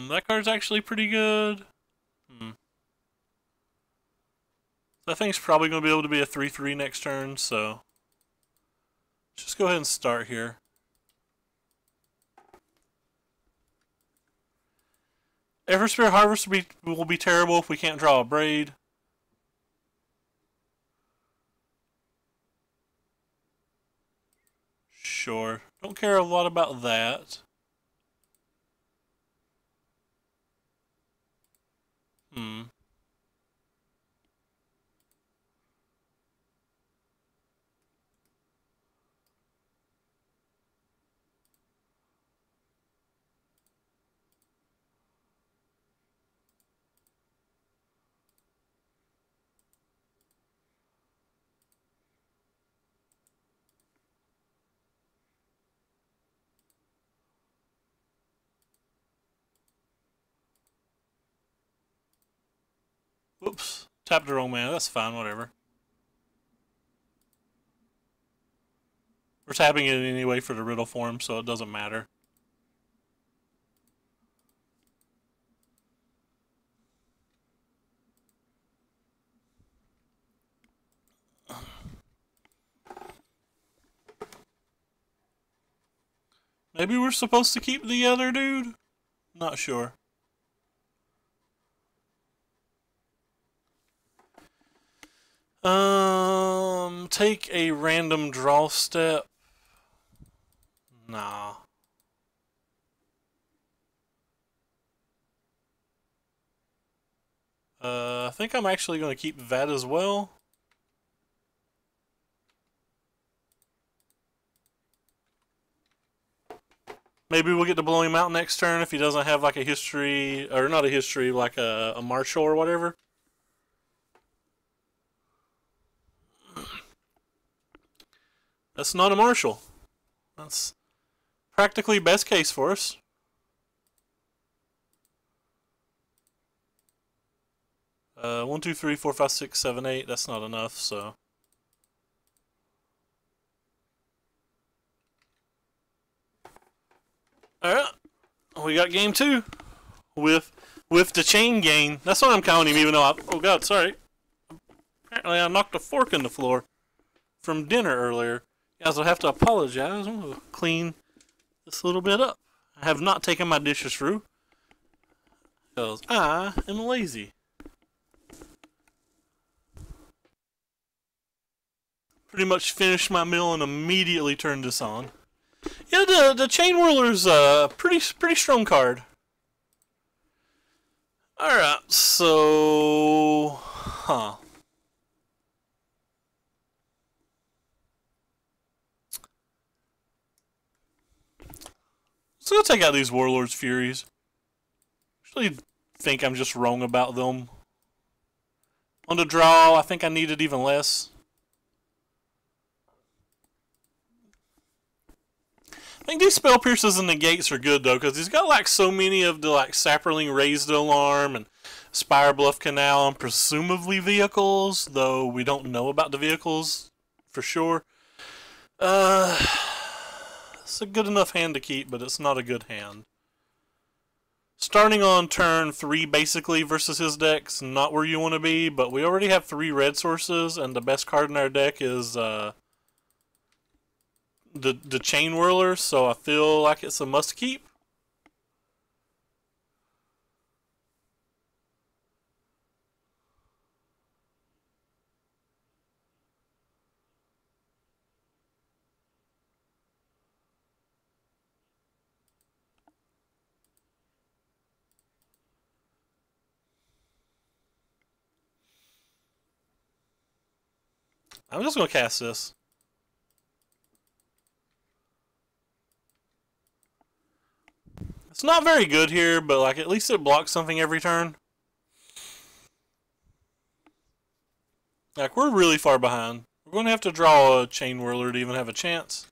That card's actually pretty good. That thing's probably going to be able to be a 3/3 next turn, so let's just go ahead and start here. Eversphere Harvest will be terrible if we can't draw a Braid. Sure. Don't care a lot about that. Whoops. Tapped the wrong mana. That's fine, whatever. We're tapping it anyway for the riddle form, so it doesn't matter. Maybe we're supposed to keep the other dude? Not sure. Take a random draw step. Nah. I think I'm actually going to keep that as well. Maybe we'll get to blow him out next turn if he doesn't have like a history, or not a history, like a martial or whatever. That's not a martial. That's practically best case for us. One, two, three, four, five, six, seven, eight. That's not enough, so. Alright. We got game 2. With the chain gang. That's what I'm counting him, even though oh god, sorry. Apparently I knocked a fork in the floor from dinner earlier. You guys will have to apologize. I'm going to clean this little bit up. I have not taken my dishes through, because I am lazy. Pretty much finished my meal and immediately turned this on. Yeah, the Chain Whirler's a pretty strong card. Alright, so... So let's take out these Warlord's Furies. Actually think I'm just wrong about them. On the draw, I think I needed even less. I think these Spell Pierces and Negates are good though, because he's got like so many of the like Sapperling Raised Alarm and Spire Bluff Canal and presumably vehicles, though we don't know about the vehicles for sure. It's a good enough hand to keep, but it's not a good hand. Starting on turn 3 basically versus his deck's not where you want to be, but we already have 3 red sources, and the best card in our deck is the Chain Whirler, so I feel like it's a must keep. I'm just going to cast this. It's not very good here, but like at least it blocks something every turn. Like we're really far behind. We're going to have to draw a Chain Whirler to even have a chance.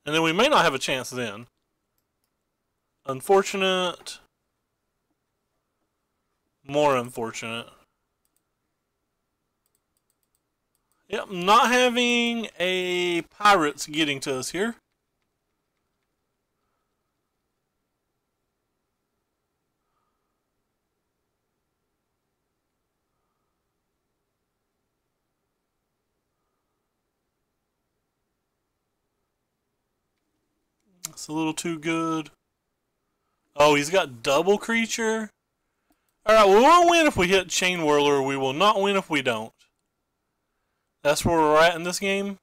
And then we may not have a chance then. Unfortunate. More unfortunate. Yep, not having a pirates getting to us here. It's a little too good. Oh, he's got double creature. Alright, we will win if we hit Chain Whirler. We will not win if we don't. That's where we're at in this game.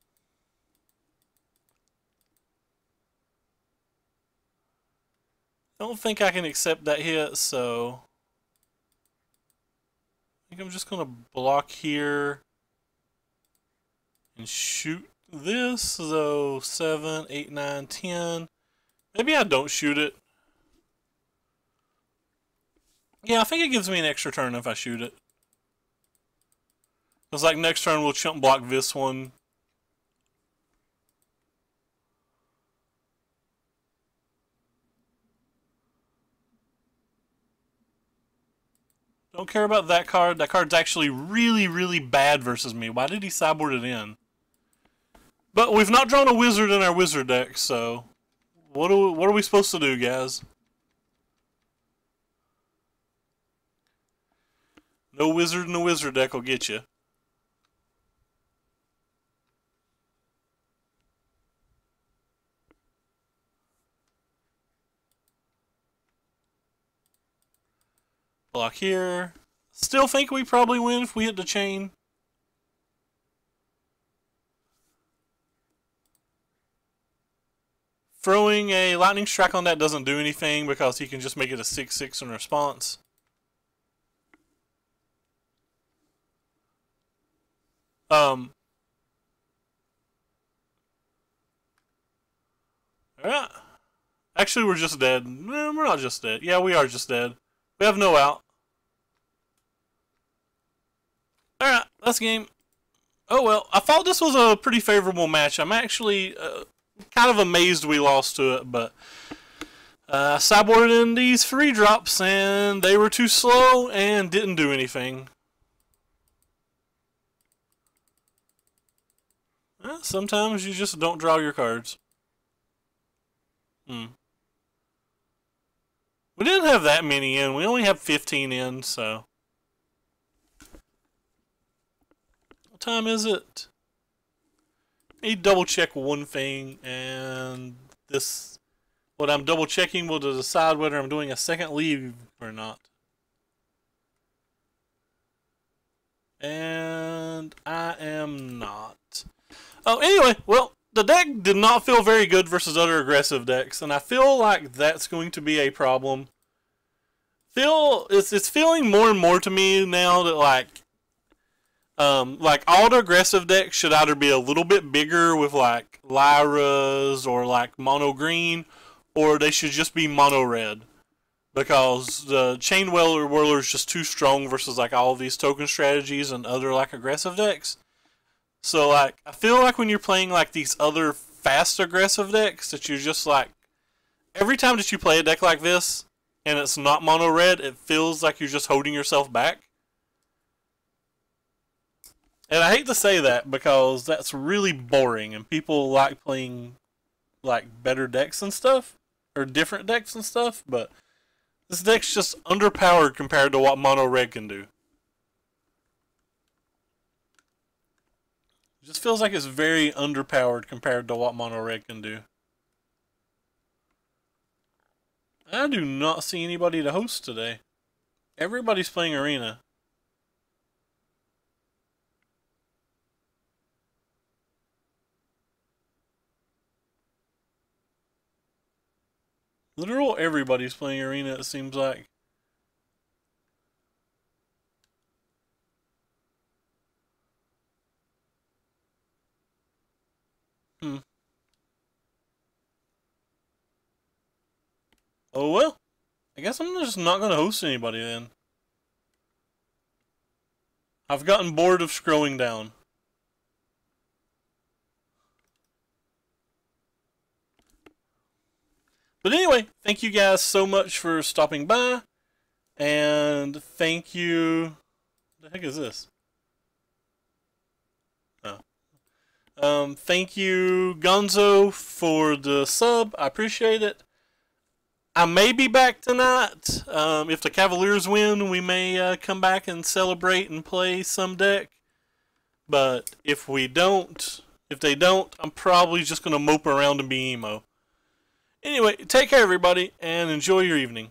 I don't think I can accept that hit, so I think I'm just going to block here and shoot this. So 7, 8, 9, 10. Maybe I don't shoot it. Yeah, I think it gives me an extra turn if I shoot it. It's like next turn we'll chump block this one. Don't care about that card. That card's actually really, really bad versus me. Why did he sideboard it in? But we've not drawn a wizard in our wizard deck, so what are we supposed to do, guys? No wizard in the wizard deck will get you. Block here. Still think we probably win if we hit the chain. Throwing a lightning strike on that doesn't do anything because he can just make it a 6/6 in response. Alright. Actually, we're just dead. We're not just dead. Yeah, we are just dead. We have no out. Alright, that's game. Oh well, I thought this was a pretty favorable match. I'm actually kind of amazed we lost to it, but sideboarded in these 3-drops and they were too slow and didn't do anything. Sometimes you just don't draw your cards. We didn't have that many in. We only have 15 in, so. What time is it? I need to double check one thing, and this. What I'm double checking will decide whether I'm doing a second leave or not. And I am not. Oh, anyway, well, the deck did not feel very good versus other aggressive decks, and I feel like that's going to be a problem. It's feeling more and more to me now that like all the aggressive decks should either be a little bit bigger with like Lyras or like mono green, or they should just be mono red, because the Chain Whirler is just too strong versus like all of these token strategies and other like aggressive decks. So like I feel like when you're playing like these other fast aggressive decks that you're just like every time that you play a deck like this and it's not mono red, it feels like you're just holding yourself back. And I hate to say that because that's really boring and people like playing like better decks and stuff, or different decks and stuff, but this deck's just underpowered compared to what mono red can do. It just feels like it's very underpowered compared to what mono red can do. I do not see anybody to host today. Everybody's playing Arena. Literal everybody's playing Arena, it seems like. Oh well. I guess I'm just not going to host anybody then. I've gotten bored of scrolling down. But anyway, thank you guys so much for stopping by. And thank you... What the heck is this? Oh. Thank you, Gonzo, for the sub. I appreciate it. I may be back tonight. If the Cavaliers win, we may come back and celebrate and play some deck. But if they don't, I'm probably just going to mope around and be emo. Anyway, take care, everybody, and enjoy your evening.